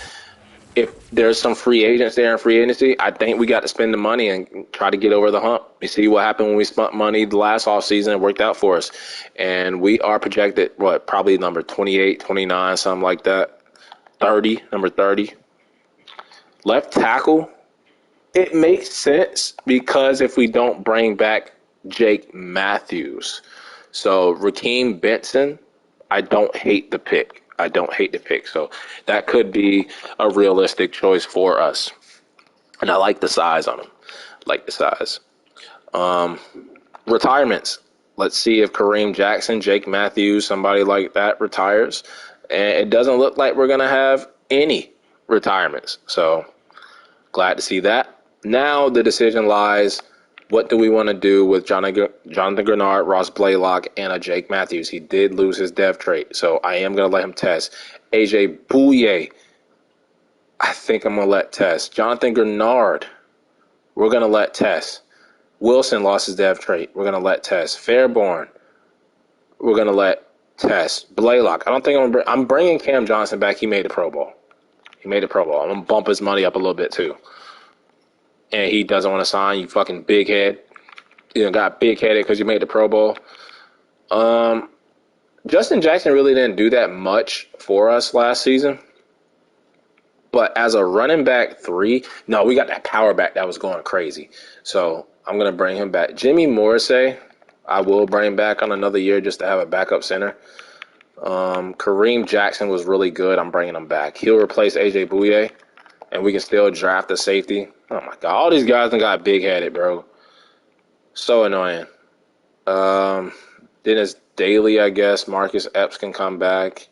If there's some free agents there in free agency, I think we got to spend the money and try to get over the hump. You see what happened when we spent money the last offseason. It worked out for us. And we are projected, probably number 28, 29, something like that. 30, number 30. Left tackle, it makes sense because if we don't bring back Jake Matthews. So Rakeem Benson, I don't hate the pick. So that could be a realistic choice for us. And I like the size on him. Retirements. Let's see if Kareem Jackson, Jake Matthews, somebody like that retires. And it doesn't look like we're going to have any retirements. So glad to see that. Now the decision lies, what do we want to do with Jonathan Gernard, Ross Blaylock, and a Jake Matthews? He did lose his dev trait, so I am going to let him test. AJ Bouye, I think I'm going to let test. Jonathan Gernard, we're going to let test. Wilson lost his dev trait. We're going to let test. Fairborn, we're going to let test. Blaylock, I don't think I'm bringing Cam Johnson back. He made the Pro Bowl. He made the Pro Bowl. I'm going to bump his money up a little bit, too. And he doesn't want to sign, you fucking big head. You know, got big-headed because you made the Pro Bowl. Justin Jackson really didn't do that much for us last season. But as a running back 3, no, we got that power back that was going crazy. So I'm going to bring him back. Jimmy Morrissey, I will bring back on another year just to have a backup center. Kareem Jackson was really good. I'm bringing him back. He'll replace A.J. Bouye, and we can still draft a safety. Oh, my God. All these guys done got big-headed, bro. So annoying. Dennis Daly, I guess. Marcus Epps can come back.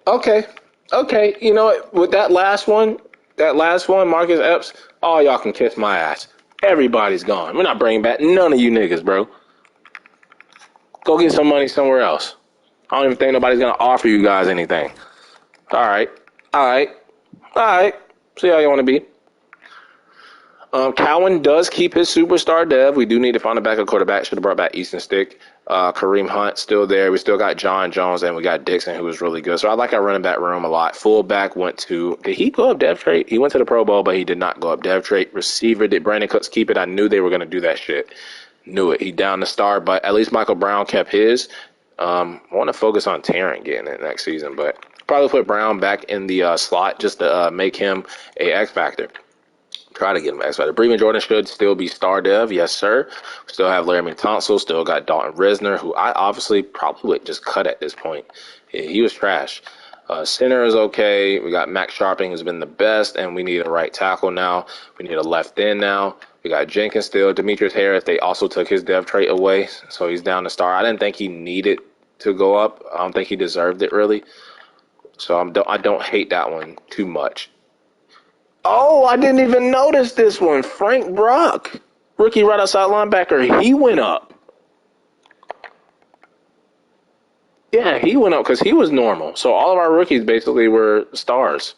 Okay. You know what? With that last one, Marcus Epps, all y'all can kiss my ass. Everybody's gone. We're not bringing back none of you niggas, bro. Go get some money somewhere else. I don't even think nobody's going to offer you guys anything. All right. See how you want to be. Cowan does keep his superstar dev. We do need to find a backup quarterback. Should have brought back Easton Stick. Kareem Hunt still there. We still got John Jones, and we got Dixon, who was really good. So I like our running back room a lot. Fullback went to – did he go up dev trait? He went to the Pro Bowl, but he did not go up dev trait. Receiver, did Brandon Cooks keep it? I knew they were going to do that shit. Knew it. He down the star, but at least Michael Brown kept his. I want to focus on Tarrant getting it next season, but probably put Brown back in the slot just to make him a X factor. Try to get him X factor. Breven Jordan should still be star dev, yes sir. We still have Laramie Tunsil, still got Dalton Risner, who I obviously probably would just cut at this point. He was trash. Center is okay. We got Max Sharping, who's been the best, and we need a right tackle now. We need a left end now. We got Jenkins still. Demetrius Harris, they also took his dev trait away, so he's down to star. I didn't think he needed to go up. I don't think he deserved it, really. So I don't hate that one too much. Oh, I didn't even notice this one. Frank Brock, rookie right outside linebacker, he went up. Yeah, he went up because he was normal. So all of our rookies basically were stars.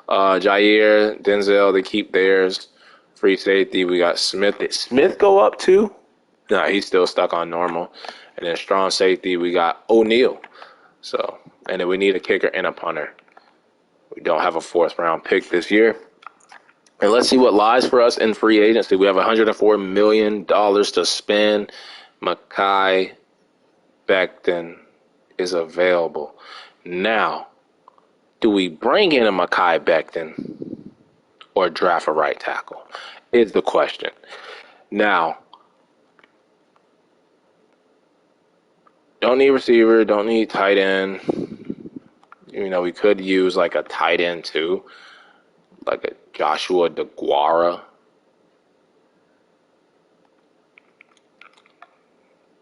Jair, Denzel, they keep theirs. Free safety, we got Smith. Did Smith go up too? No, he's still stuck on normal. And then strong safety, we got O'Neal. So, and then we need a kicker and a punter. We don't have a 4th round pick this year. And let's see what lies for us in free agency. We have $104 million to spend. Mekhi Becton is available. Now, do we bring in a Mekhi Becton or draft a right tackle? Is the question. Now, don't need receiver, don't need tight end. You know, we could use like a tight end too, like a Joshua DeGuara.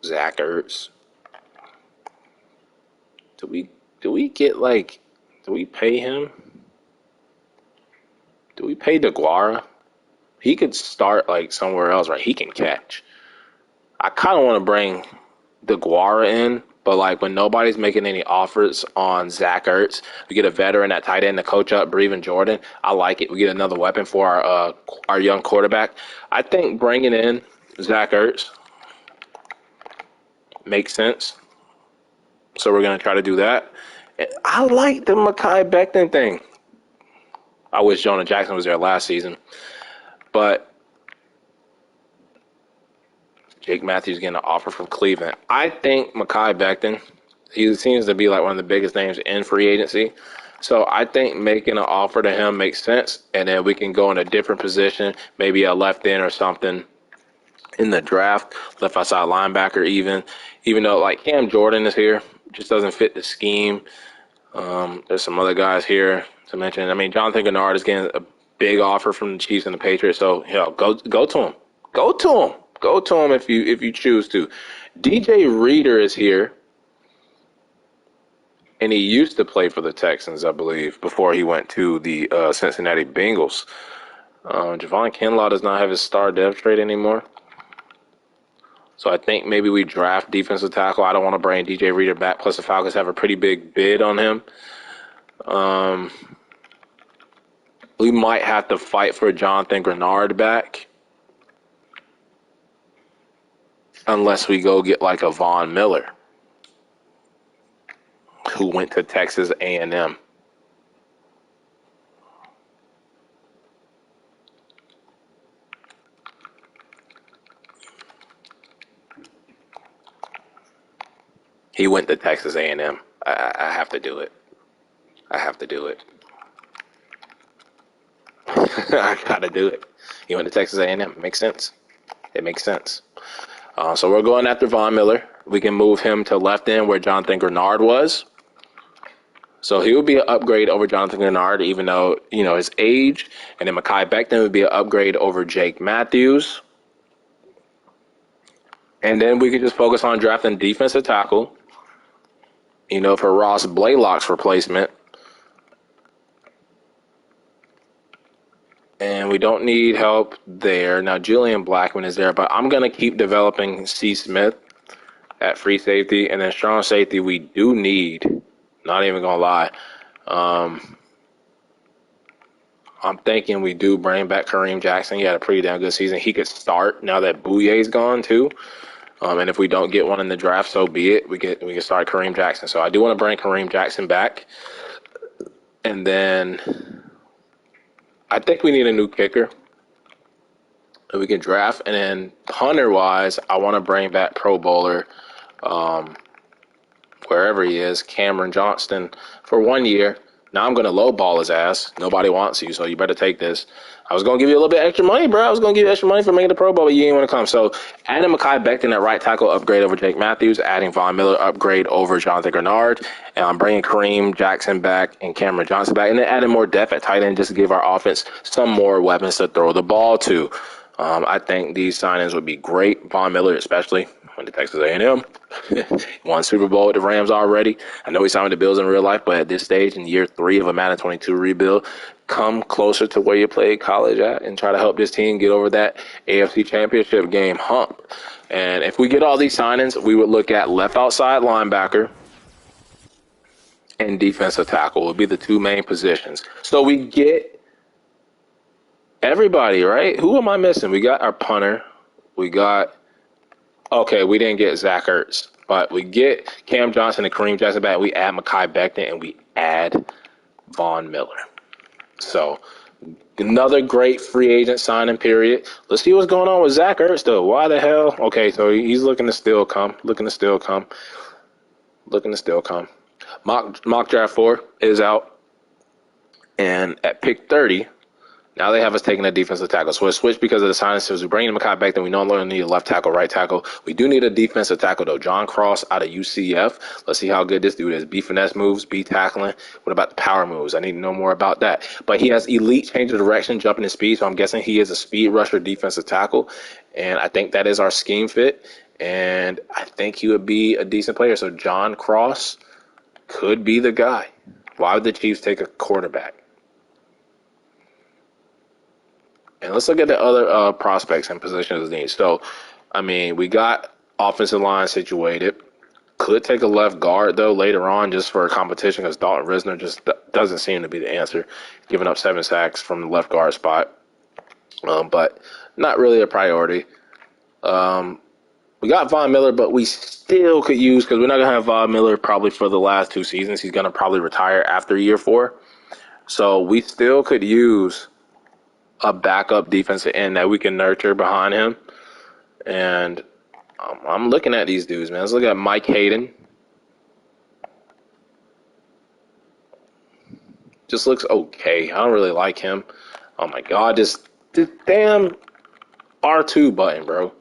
Zach Ertz. Do we pay him? Do we pay DeGuara? He could start like somewhere else, right? He can catch. I kind of want to bring DeGuara in, but like when nobody's making any offers on Zach Ertz, we get a veteran at tight end to coach up Breven Jordan. I like it. We get another weapon for our young quarterback. I think bringing in Zach Ertz makes sense. So we're going to try to do that. And I like the Mekhi Becton thing. I wish Jonah Jackson was there last season. But Jake Matthews getting an offer from Cleveland. I think Mekhi Becton, he seems to be like one of the biggest names in free agency. So I think making an offer to him makes sense. And then we can go in a different position, maybe a left end or something in the draft, left outside linebacker even though like Cam Jordan is here, just doesn't fit the scheme. There's some other guys here to mention. I mean, Jonathan Gernard is getting a big offer from the Chiefs and the Patriots, so go to him. Go to him if you choose to. DJ Reader is here, and he used to play for the Texans, I believe, before he went to the Cincinnati Bengals. Javon Kinlaw does not have his star dev trait anymore. So I think maybe we draft defensive tackle. I don't want to bring DJ Reader back. Plus the Falcons have a pretty big bid on him. We might have to fight for Jonathan Gernard back. Unless we go get like a Von Miller. who went to Texas A&M. He went to Texas A&M. I have to do it. I have to do it. I gotta do it. He went to Texas A&M. It makes sense. It makes sense. So we're going after Von Miller. We can move him to left end where Jonathan Gernard was. So he would be an upgrade over Jonathan Gernard, even though, his age. And then Mekhi Becton would be an upgrade over Jake Matthews. And then we could just focus on drafting defensive tackle, for Ross Blaylock's replacement. And we don't need help there. Now, Julian Blackman is there, but I'm going to keep developing C. Smith at free safety. And then strong safety, we do need, not even going to lie, I'm thinking we do bring back Kareem Jackson. He had a pretty damn good season. He could start now that Bouyer's gone too. And if we don't get one in the draft, so be it. We can start Kareem Jackson. So I do want to bring Kareem Jackson back. And then I think we need a new kicker that we can draft. And then punter-wise, I want to bring back Pro Bowler, wherever he is, Cameron Johnston, for 1 year. Now I'm going to lowball his ass. Nobody wants you, so you better take this. I was going to give you a little bit extra money, bro. I was going to give you extra money for making the Pro Bowl, but you didn't want to come. So adding Mekhi Becton at right tackle, upgrade over Jake Matthews. Adding Von Miller, upgrade over Jonathan Gernard. And I'm bringing Kareem Jackson back and Cameron Johnson back. And then adding more depth at tight end just to give our offense some more weapons to throw the ball to. I think these signings would be great. Von Miller especially. Went to Texas A&M. Won Super Bowl with the Rams already. I know he signed with the Bills in real life, but at this stage in year 3 of a Madden 22 rebuild, come closer to where you played college at and try to help this team get over that AFC Championship game hump. And if we get all these signings, we would look at left outside linebacker and defensive tackle would be the 2 main positions. So we get everybody, right? Who am I missing? We got our punter. We didn't get Zach Ertz, but we get Cam Johnson and Kareem Jackson back. We add Mekhi Becton, and we add Von Miller. So another great free agent signing period. Let's see what's going on with Zach Ertz, though. Why the hell? Okay, so he's looking to still come. Mock Draft 4 is out. And at pick 30, now they have us taking a defensive tackle. So it's switched because of the signing. So we bring in Mekhi Becton. We no longer need a left tackle, right tackle. We do need a defensive tackle, though. John Cross out of UCF. Let's see how good this dude is. B finesse moves, B tackling. What about the power moves? I need to know more about that. But he has elite change of direction, jumping in speed. So I'm guessing he is a speed rusher defensive tackle. And I think that is our scheme fit. And I think he would be a decent player. So John Cross could be the guy. Why would the Chiefs take a quarterback? And let's look at the other prospects and positions of need. So, we got offensive line situated. Could take a left guard, though, later on just for a competition because Dalton Risner just doesn't seem to be the answer, giving up 7 sacks from the left guard spot. But not really a priority. We got Von Miller, but we still could use, because we're not going to have Von Miller probably for the last 2 seasons. He's going to probably retire after year 4. So we still could use a backup defensive end that we can nurture behind him. And I'm looking at these dudes, man. Let's look at Mike Hayden. Just looks okay. I don't really like him. Oh, my God. This damn R2 button, bro.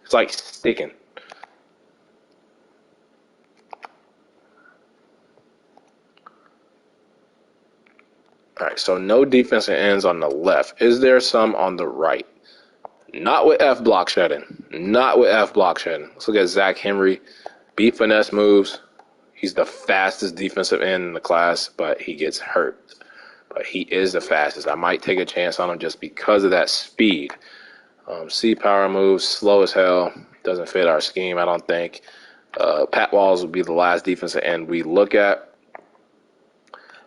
It's like sticking. All right, so no defensive ends on the left. Is there some on the right? Not with F block shedding. Let's look at Zach Henry. B finesse moves. He's the fastest defensive end in the class, but he gets hurt. But he is the fastest. I might take a chance on him just because of that speed. C power moves, slow as hell. Doesn't fit our scheme, I don't think. Pat Walls would be the last defensive end we look at.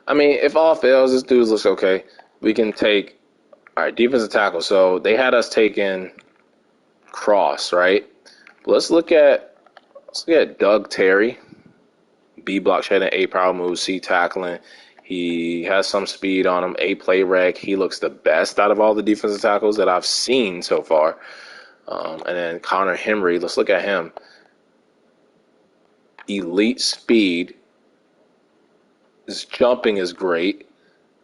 If all fails, this dude looks okay. We can take, all right, defensive tackle. So they had us taking Cross, right? Let's look at Doug Terry. B block shedding, A power move, C tackling. He has some speed on him, A play reg. He looks the best out of all the defensive tackles that I've seen so far. And then Connor Henry, let's look at him. Elite speed. His jumping is great.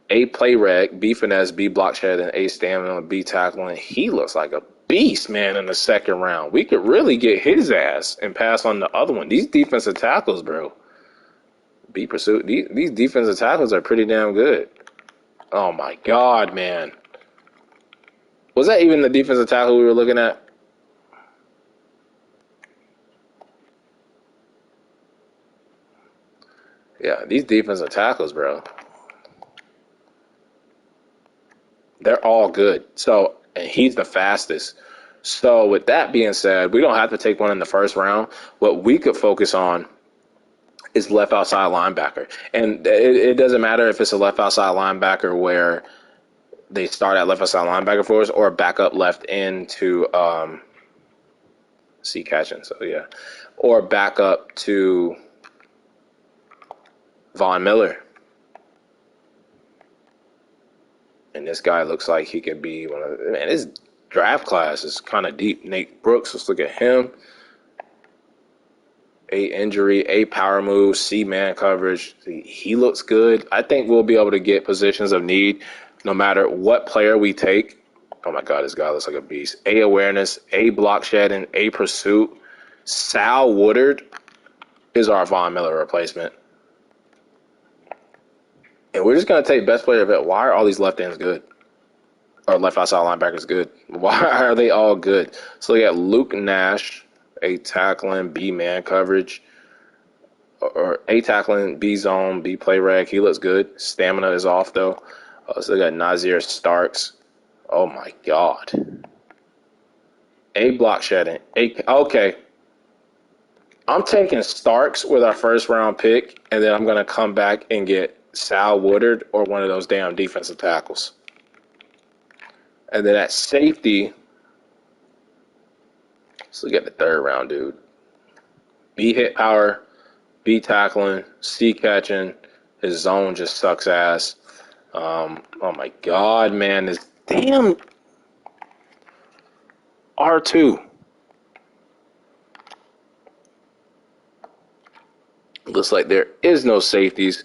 A play reg, B finesse, B block shedding, A stamina, B tackling. He looks like a beast, man, in the second round. We could really get his ass and pass on the other one. These defensive tackles, bro. B pursuit. These defensive tackles are pretty damn good. Oh my God, man. Was that even the defensive tackle we were looking at? Yeah, these defensive tackles, bro. They're all good. So, and he's the fastest. So, with that being said, we don't have to take one in the first round. What we could focus on is left outside linebacker. And it doesn't matter if it's a left outside linebacker where they start at left outside linebacker for us or back up left into C catching. So, yeah. Or back up to Von Miller. And this guy looks like he could be one of the, man, his draft class is kind of deep. Nate Brooks, let's look at him. A injury, A power move, C man coverage. He looks good. I think we'll be able to get positions of need no matter what player we take. Oh my God, this guy looks like a beast. A awareness, A block shedding, A pursuit. Sal Woodard is our Von Miller replacement. And we're just going to take best player of it. Why are all these left ends good? Or left outside linebackers good? Why are they all good? So we got Luke Nash, A tackling, B man coverage. Or A tackling, B zone, B play reg. He looks good. Stamina is off, though. So we got Nazir Starks. Oh, my God. A block shedding. Okay. I'm taking Starks with our first round pick, and then I'm going to come back and get Sal Woodard or one of those damn defensive tackles. And then at safety, let's look at the third round, dude. B hit power, B tackling, C catching. His zone just sucks ass. Oh my God, man. This damn R2. Looks like there is no safeties.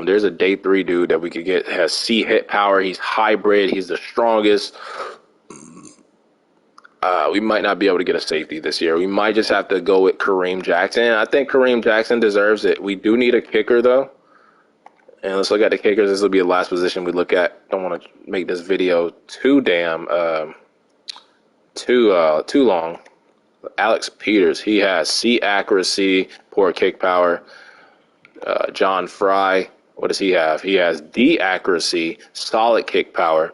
There's a day 3 dude that we could get. Has C hit power. He's hybrid. He's the strongest. We might not be able to get a safety this year. We might just have to go with Kareem Jackson. I think Kareem Jackson deserves it. We do need a kicker, though. And let's look at the kickers. This will be the last position we look at. Don't want to make this video too long. Alex Peters, he has C accuracy, poor kick power. John Fry, what does he have? He has D accuracy, solid kick power.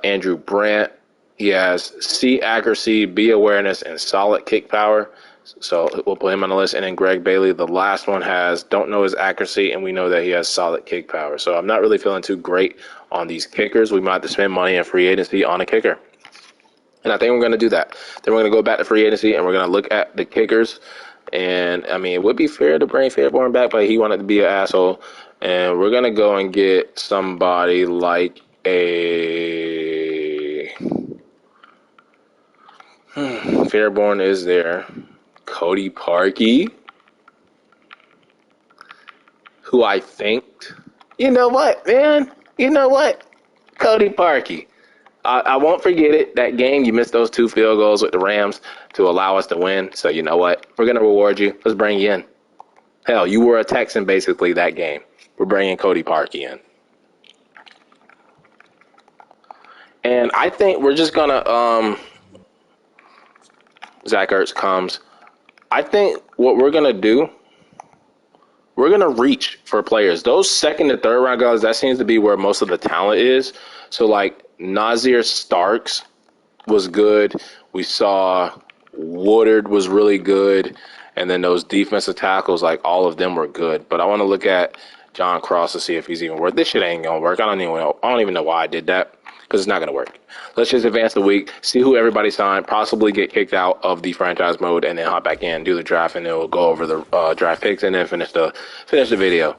Andrew Brandt, he has C accuracy, B awareness, and solid kick power. So we'll put him on the list. And then Greg Bailey, the last one, don't know his accuracy, and we know that he has solid kick power. So I'm not really feeling too great on these kickers. We might have to spend money in free agency on a kicker. And I think we're going to do that. Then we're going to go back to free agency, and we're going to look at the kickers. And, I mean, it would be fair to bring Fairborn back, but he wanted to be an asshole. And we're going to go and get somebody like a Fairborn is there. Cody Parkey, who I think, you know what, man? You know what? Cody Parkey. I won't forget it. That game, you missed those 2 field goals with the Rams to allow us to win. So you know what? We're going to reward you. Let's bring you in. Hell, you were a Texan basically that game. We're bringing Cody Parkey in. And I think we're just going to Zach Ertz comes. I think what we're going to do, we're going to reach for players. Those second and third round guys, that seems to be where most of the talent is. So, like, Nazir Starks was good. We saw Woodard was really good. And then those defensive tackles, like, all of them were good. But I want to look at John Cross to see if he's even worth. This shit ain't gonna work. I don't even know why I did that, because it's not gonna work. Let's just advance the week, see who everybody signed, possibly get kicked out of the franchise mode, and then hop back in, do the draft, and then we'll go over the draft picks, and then finish the video.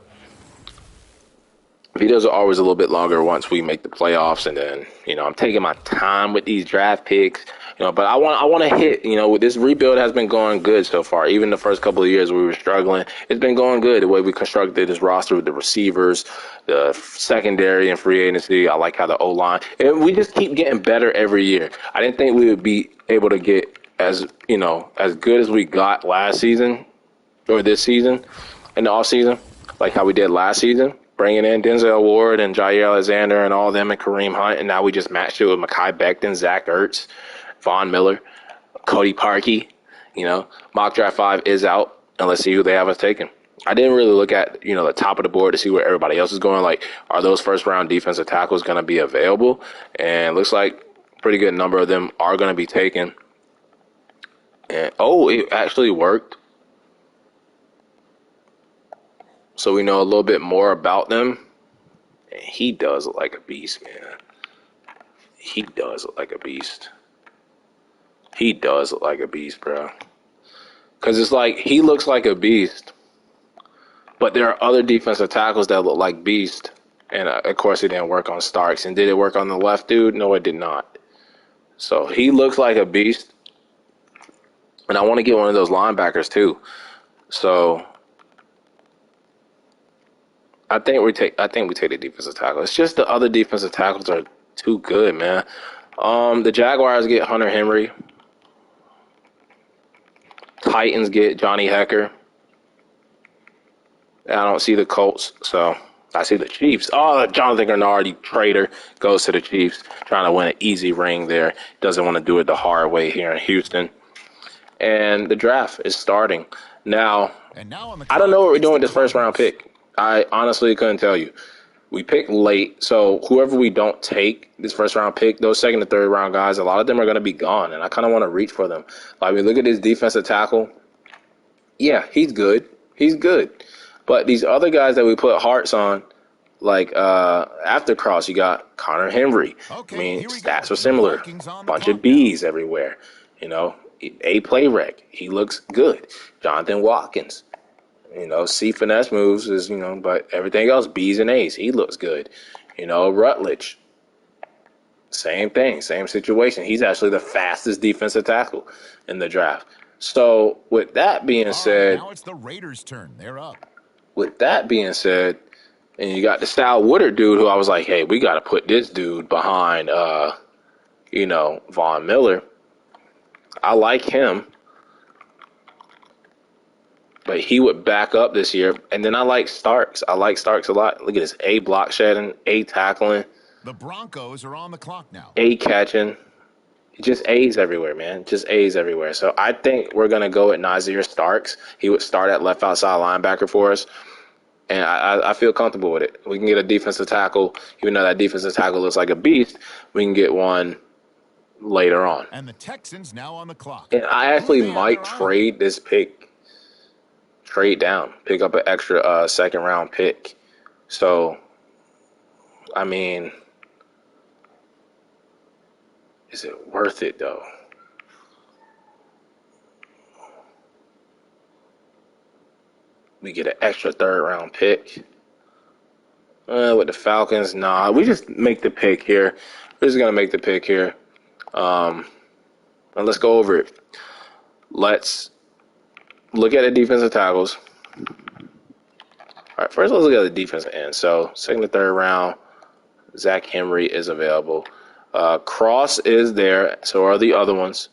Videos are always a little bit longer once we make the playoffs, and then, I'm taking my time with these draft picks, but I want to hit, this rebuild has been going good so far. Even the first couple of years we were struggling, it's been going good. The way we constructed this roster with the receivers, the secondary and free agency, I like how the O-line, and we just keep getting better every year. I didn't think we would be able to get as good as we got last season, or this season, in the offseason, like how we did last season. Bringing in Denzel Ward and Jair Alexander and all them and Kareem Hunt, and now we just matched it with Mekhi Becton, Zach Ertz, Von Miller, Cody Parkey. Mock Draft 5 is out, and let's see who they have us taking. I didn't really look at, the top of the board to see where everybody else is going. Like, are those first-round defensive tackles going to be available? And it looks like a pretty good number of them are going to be taken. And, it actually worked. So we know a little bit more about them. And he does look like a beast, man. He does look like a beast. He does look like a beast, bro. Because it's like, he looks like a beast, but there are other defensive tackles that look like beast. And, of course, it didn't work on Starks. And did it work on the left dude? No, it did not. So he looks like a beast. And I want to get one of those linebackers, too. So I think we take the defensive tackle. It's just the other defensive tackles are too good, man. The Jaguars get Hunter Henry. Titans get Johnny Hecker. I don't see the Colts, so I see the Chiefs. Oh, Jonathan Gernard, you traitor, goes to the Chiefs, trying to win an easy ring there. Doesn't want to do it the hard way here in Houston. And the draft is starting. Now I don't know what we're doing with this first-round pick. I honestly couldn't tell you. We picked late, so whoever we don't take this first-round pick, those second and third-round guys, a lot of them are going to be gone, and I kind of want to reach for them. Like, we look at this defensive tackle. Yeah, he's good. He's good. But these other guys that we put hearts on, like after Cross, you got Connor Henry. Okay, I mean, stats are similar. Bunch of B's everywhere. A play rec. He looks good. Jonathan Watkins. C finesse moves is, but everything else, B's and A's. He looks good. Rutledge. Same thing, same situation. He's actually the fastest defensive tackle in the draft. So with that being said, now it's the Raiders' turn. They're up. With that being said, and you got the Sal Woodard dude who I was like, hey, we got to put this dude behind, Von Miller. I like him. But he would back up this year. And then I like Starks. I like Starks a lot. Look at this. A block shedding, A tackling. The Broncos are on the clock now. A catching. Just A's everywhere, man. Just A's everywhere. So I think we're going to go at Nazir Starks. He would start at left outside linebacker for us. And I feel comfortable with it. We can get a defensive tackle. Even though that defensive tackle looks like a beast, we can get one later on. And the Texans now on the clock. And I actually might trade this pick. Trade down, pick up an extra second round pick. So, I mean, is it worth it though? We get an extra third round pick. With the Falcons, nah, we just make the pick here. We're just gonna make the pick here. And let's go over it. Let's look at the defensive tackles. All right, first let's look at the defensive end. So second and third round, Zach Henry is available. Cross is there. So are the other ones.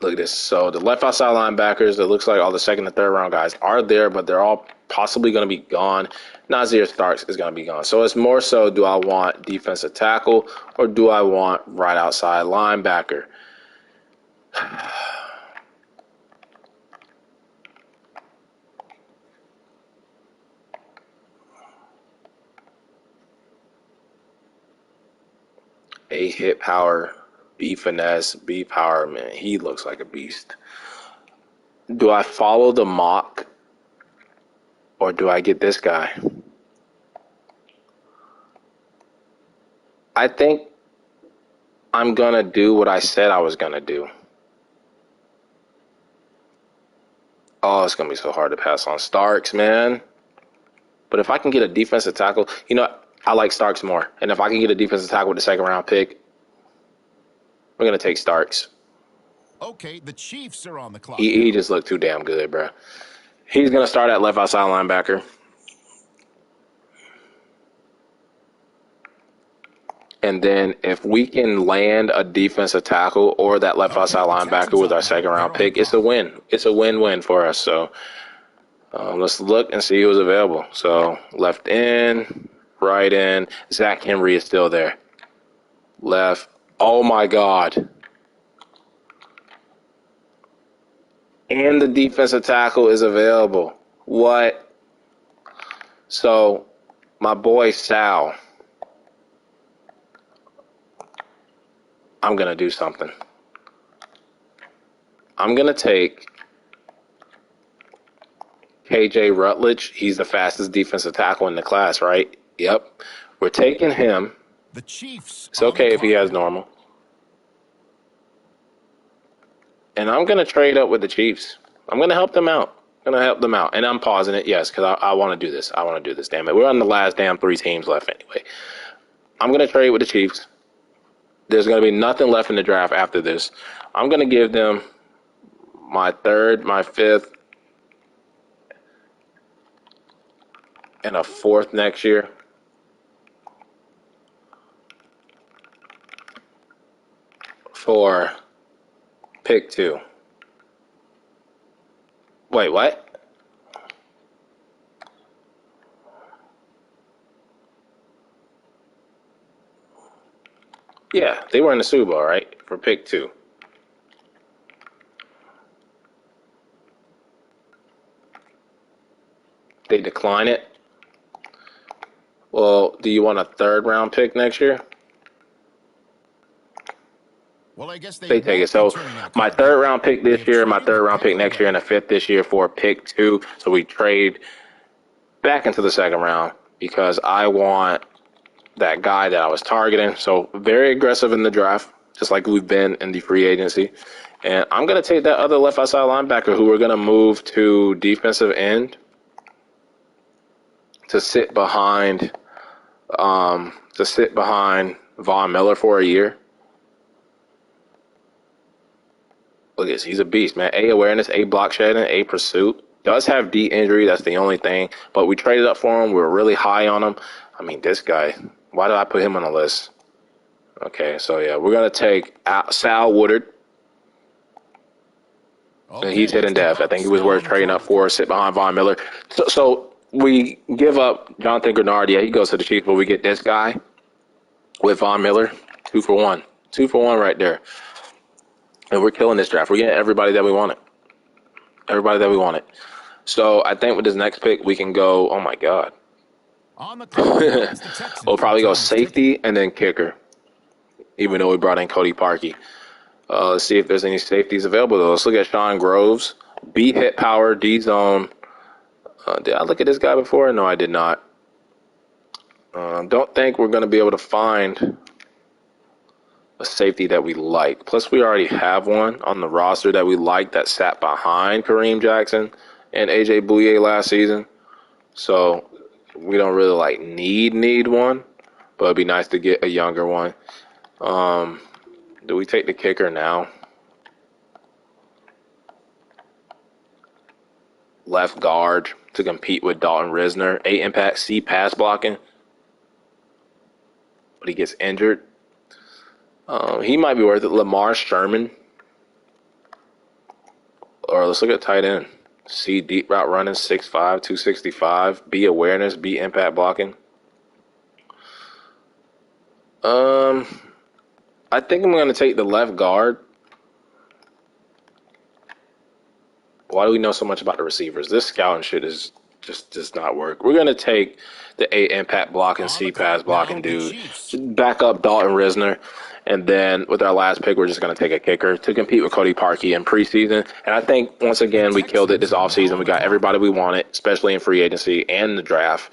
Look at this. So the left outside linebackers, it looks like all the second and third round guys are there, but they're all possibly going to be gone. Nazir Starks is going to be gone. So it's more so, do I want defensive tackle or do I want right outside linebacker? A hit power, B finesse, B power, man. He looks like a beast. Do I follow the mock Or do I get this guy? I think I'm going to do what I said I was going to do. Oh, it's going to be so hard to pass on Starks, man. But if I can get a defensive tackle, I like Starks more. And if I can get a defensive tackle with the second round pick, we're going to take Starks. Okay, the Chiefs are on the clock. He just looked too damn good, bro. He's going to start at left outside linebacker. And then if we can land a defensive tackle or that left outside linebacker with our second round pick, it's a win. It's a win-win for us. So let's look and see who's available. So left in, right in. Zach Henry is still there. Left. Oh, my God. And the defensive tackle is available. What? So my boy Sal. I'm going to do something. I'm going to take KJ Rutledge. He's the fastest defensive tackle in the class, right? Yep. We're taking him. The Chiefs. It's okay if he has normal. And I'm going to trade up with the Chiefs. I'm going to help them out. And I'm pausing it, yes, because I want to do this. Damn it. We're on the last damn 3 teams left anyway. I'm going to trade with the Chiefs. There's going to be nothing left in the draft after this. I'm going to give them my 3rd, my 5th, and a 4th next year. For pick 2. Wait, what? Yeah, they were in the Super Bowl, right? For pick 2. They decline it. Well, do you want a 3rd round pick next year? Well, I guess they take it. So my 3rd round pick this year, my 3rd round pick next year, and a 5th this year for pick 2. So we trade back into the 2nd round because I want that guy that I was targeting. So very aggressive in the draft, just like we've been in the free agency. And I'm going to take that other left outside linebacker who we're going to move to defensive end to sit behind Von Miller for a year. Look at this. He's a beast, man. A awareness, A block shedding, A pursuit. Does have D injury. That's the only thing. But we traded up for him. We were really high on him. I mean, this guy, why did I put him on the list? Okay, so, yeah, we're going to take Sal Woodard. Okay, he's hitting depth. I think he was worth trading up for, sit behind Von Miller. So we give up Jonathan Gernard. Yeah, he goes to the Chiefs, but we get this guy with Von Miller. 2 for 1. 2 for 1 right there. And we're killing this draft. We're getting everybody that we wanted. So I think with this next pick, we can go, oh, my God. On the clock, we'll probably go safety and then kicker, even though we brought in Cody Parkey. Let's see if there's any safeties available, though. Let's look at Sean Groves. B hit power, D zone. Did I look at this guy before? No, I did not. Don't think we're going to be able to find a safety that we like. Plus, we already have one on the roster that we like that sat behind Kareem Jackson and A.J. Bouye last season. So we don't really need one, but it'd be nice to get a younger one. Do we take the kicker now? Left guard to compete with Dalton Risner. A impact, C pass blocking. But he gets injured. He might be worth it. Lamar Sherman. Or let's look at tight end. C deep route running, 6'5", 265. B awareness, B impact blocking. I think I'm going to take the left guard. Why do we know so much about the receivers? This scouting shit is just does not work. We're going to take the A impact blocking, C pass blocking dude. Back up Dalton Risner. And then with our last pick, we're just going to take a kicker to compete with Cody Parkey in preseason. And I think, once again, we killed it this offseason. We got everybody we wanted, especially in free agency and the draft.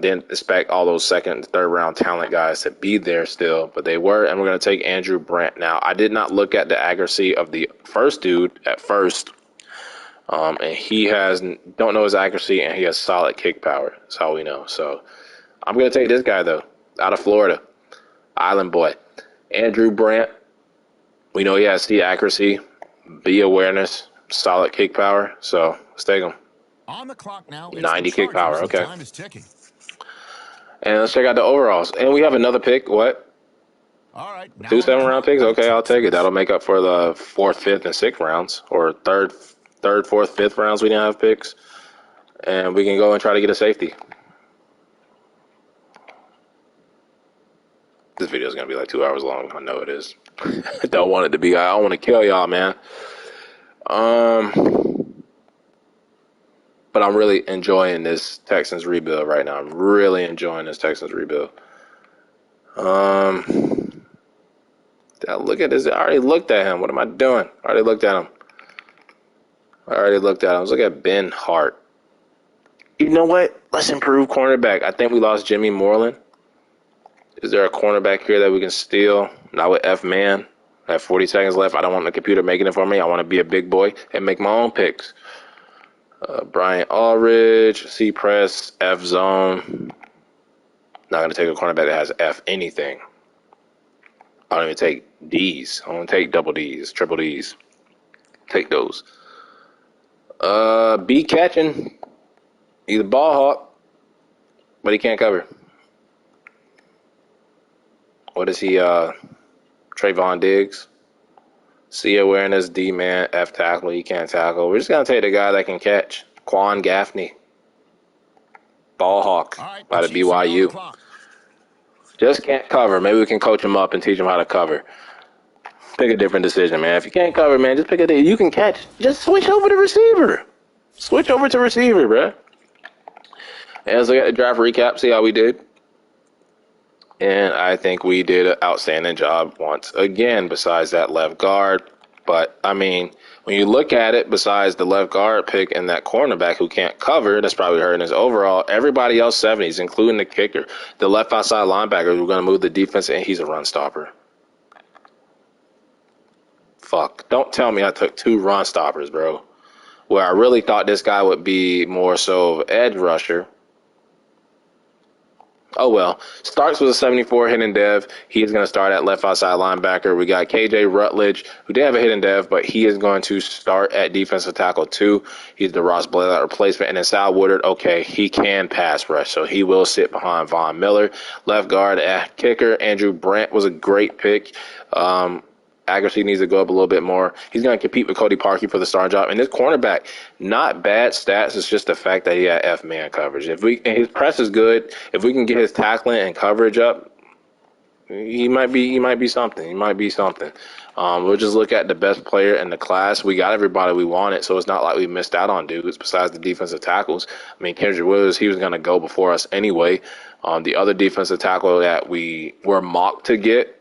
Didn't expect all those second and third round talent guys to be there still, but they were. And we're going to take Andrew Brandt. Now, I did not look at the accuracy of the first dude at first. And he don't know his accuracy, and he has solid kick power. That's all we know. So I'm going to take this guy, though, out of Florida. Island boy. Andrew Brandt. We know he has the accuracy, B awareness, solid kick power. So let's take him. On the clock now. 90 kick power. Okay. Time is ticking. And let's check out the overalls. And we have another pick. What? All right. 2 7-round picks? Okay, I'll take it. That'll make up for the 4th, 5th, and 6th rounds. Or third, 4th, 5th rounds we didn't have picks. And we can go and try to get a safety. This video is going to be like 2 hours long. I know it is. I don't want it to be. I don't want to kill y'all, man. But I'm really enjoying this Texans rebuild right now. I'm really enjoying this Texans rebuild. Look at this. I already looked at him. What am I doing? I already looked at him. Let's look at Ben Hart. You know what? Let's improve cornerback. I think we lost Jimmy Moreland. Is there a cornerback here that we can steal? Not with F-Man. I have 40 seconds left. I don't want the computer making it for me. I want to be a big boy and make my own picks. Brian Aldridge, C-Press, F-Zone. Not going to take a cornerback that has F anything. I don't even take Ds. I don't take double Ds, triple Ds. Take those. B catching. He's a ball hawk, but he can't cover. What is he? Trayvon Diggs. C awareness, D man, F tackle. He can't tackle. We're just gonna take the guy that can catch. Quan Gaffney. Ball hawk out of BYU. Just can't cover. Maybe we can coach him up and teach him how to cover. Pick a different decision, man. If you can't cover, man, just pick a. You can catch. Just switch over to receiver. Switch over to receiver, bro. And let's look at the draft recap. See how we did. And I think we did an outstanding job once again, besides that left guard. But, I mean, when you look at it, besides the left guard pick and that cornerback who can't cover, that's probably hurting his overall, everybody else 70s, including the kicker. The left outside linebacker, we're going to move the defense, and he's a run stopper. Fuck. Don't tell me I took 2 run stoppers, bro. Where I really thought this guy would be more so of edge rusher. Oh, well. Starks was a 74 hidden dev. He's going to start at left outside linebacker. We got KJ Rutledge, who did have a hidden dev, but he is going to start at defensive tackle 2. He's the Ross Blaylock replacement. And then Sal Woodard, okay, he can pass rush, so he will sit behind Von Miller. Left guard at kicker, Andrew Brandt was a great pick. Accuracy needs to go up a little bit more. He's going to compete with Cody Parkey for the starting job. And this cornerback, not bad stats. It's just the fact that he had F-man coverage. And his press is good. If we can get his tackling and coverage up, he might be something. We'll just look at the best player in the class. We got everybody we wanted, so it's not like we missed out on dudes besides the defensive tackles. I mean, Kendrick Williams, he was going to go before us anyway. The other defensive tackle that we were mocked to get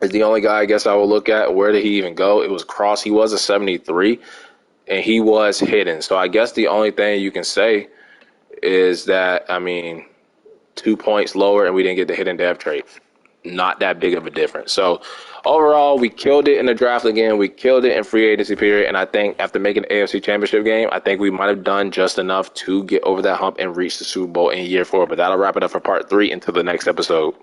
is the only guy I guess I will look at. Where did he even go? It was Cross. He was a 73, and he was hidden. So I guess the only thing you can say is that, I mean, 2 points lower, and we didn't get the hidden dev trait. Not that big of a difference. So overall, we killed it in the draft again. We killed it in free agency period. And I think after making the AFC Championship game, I think we might have done just enough to get over that hump and reach the Super Bowl in year 4. But that'll wrap it up for part 3 until the next episode.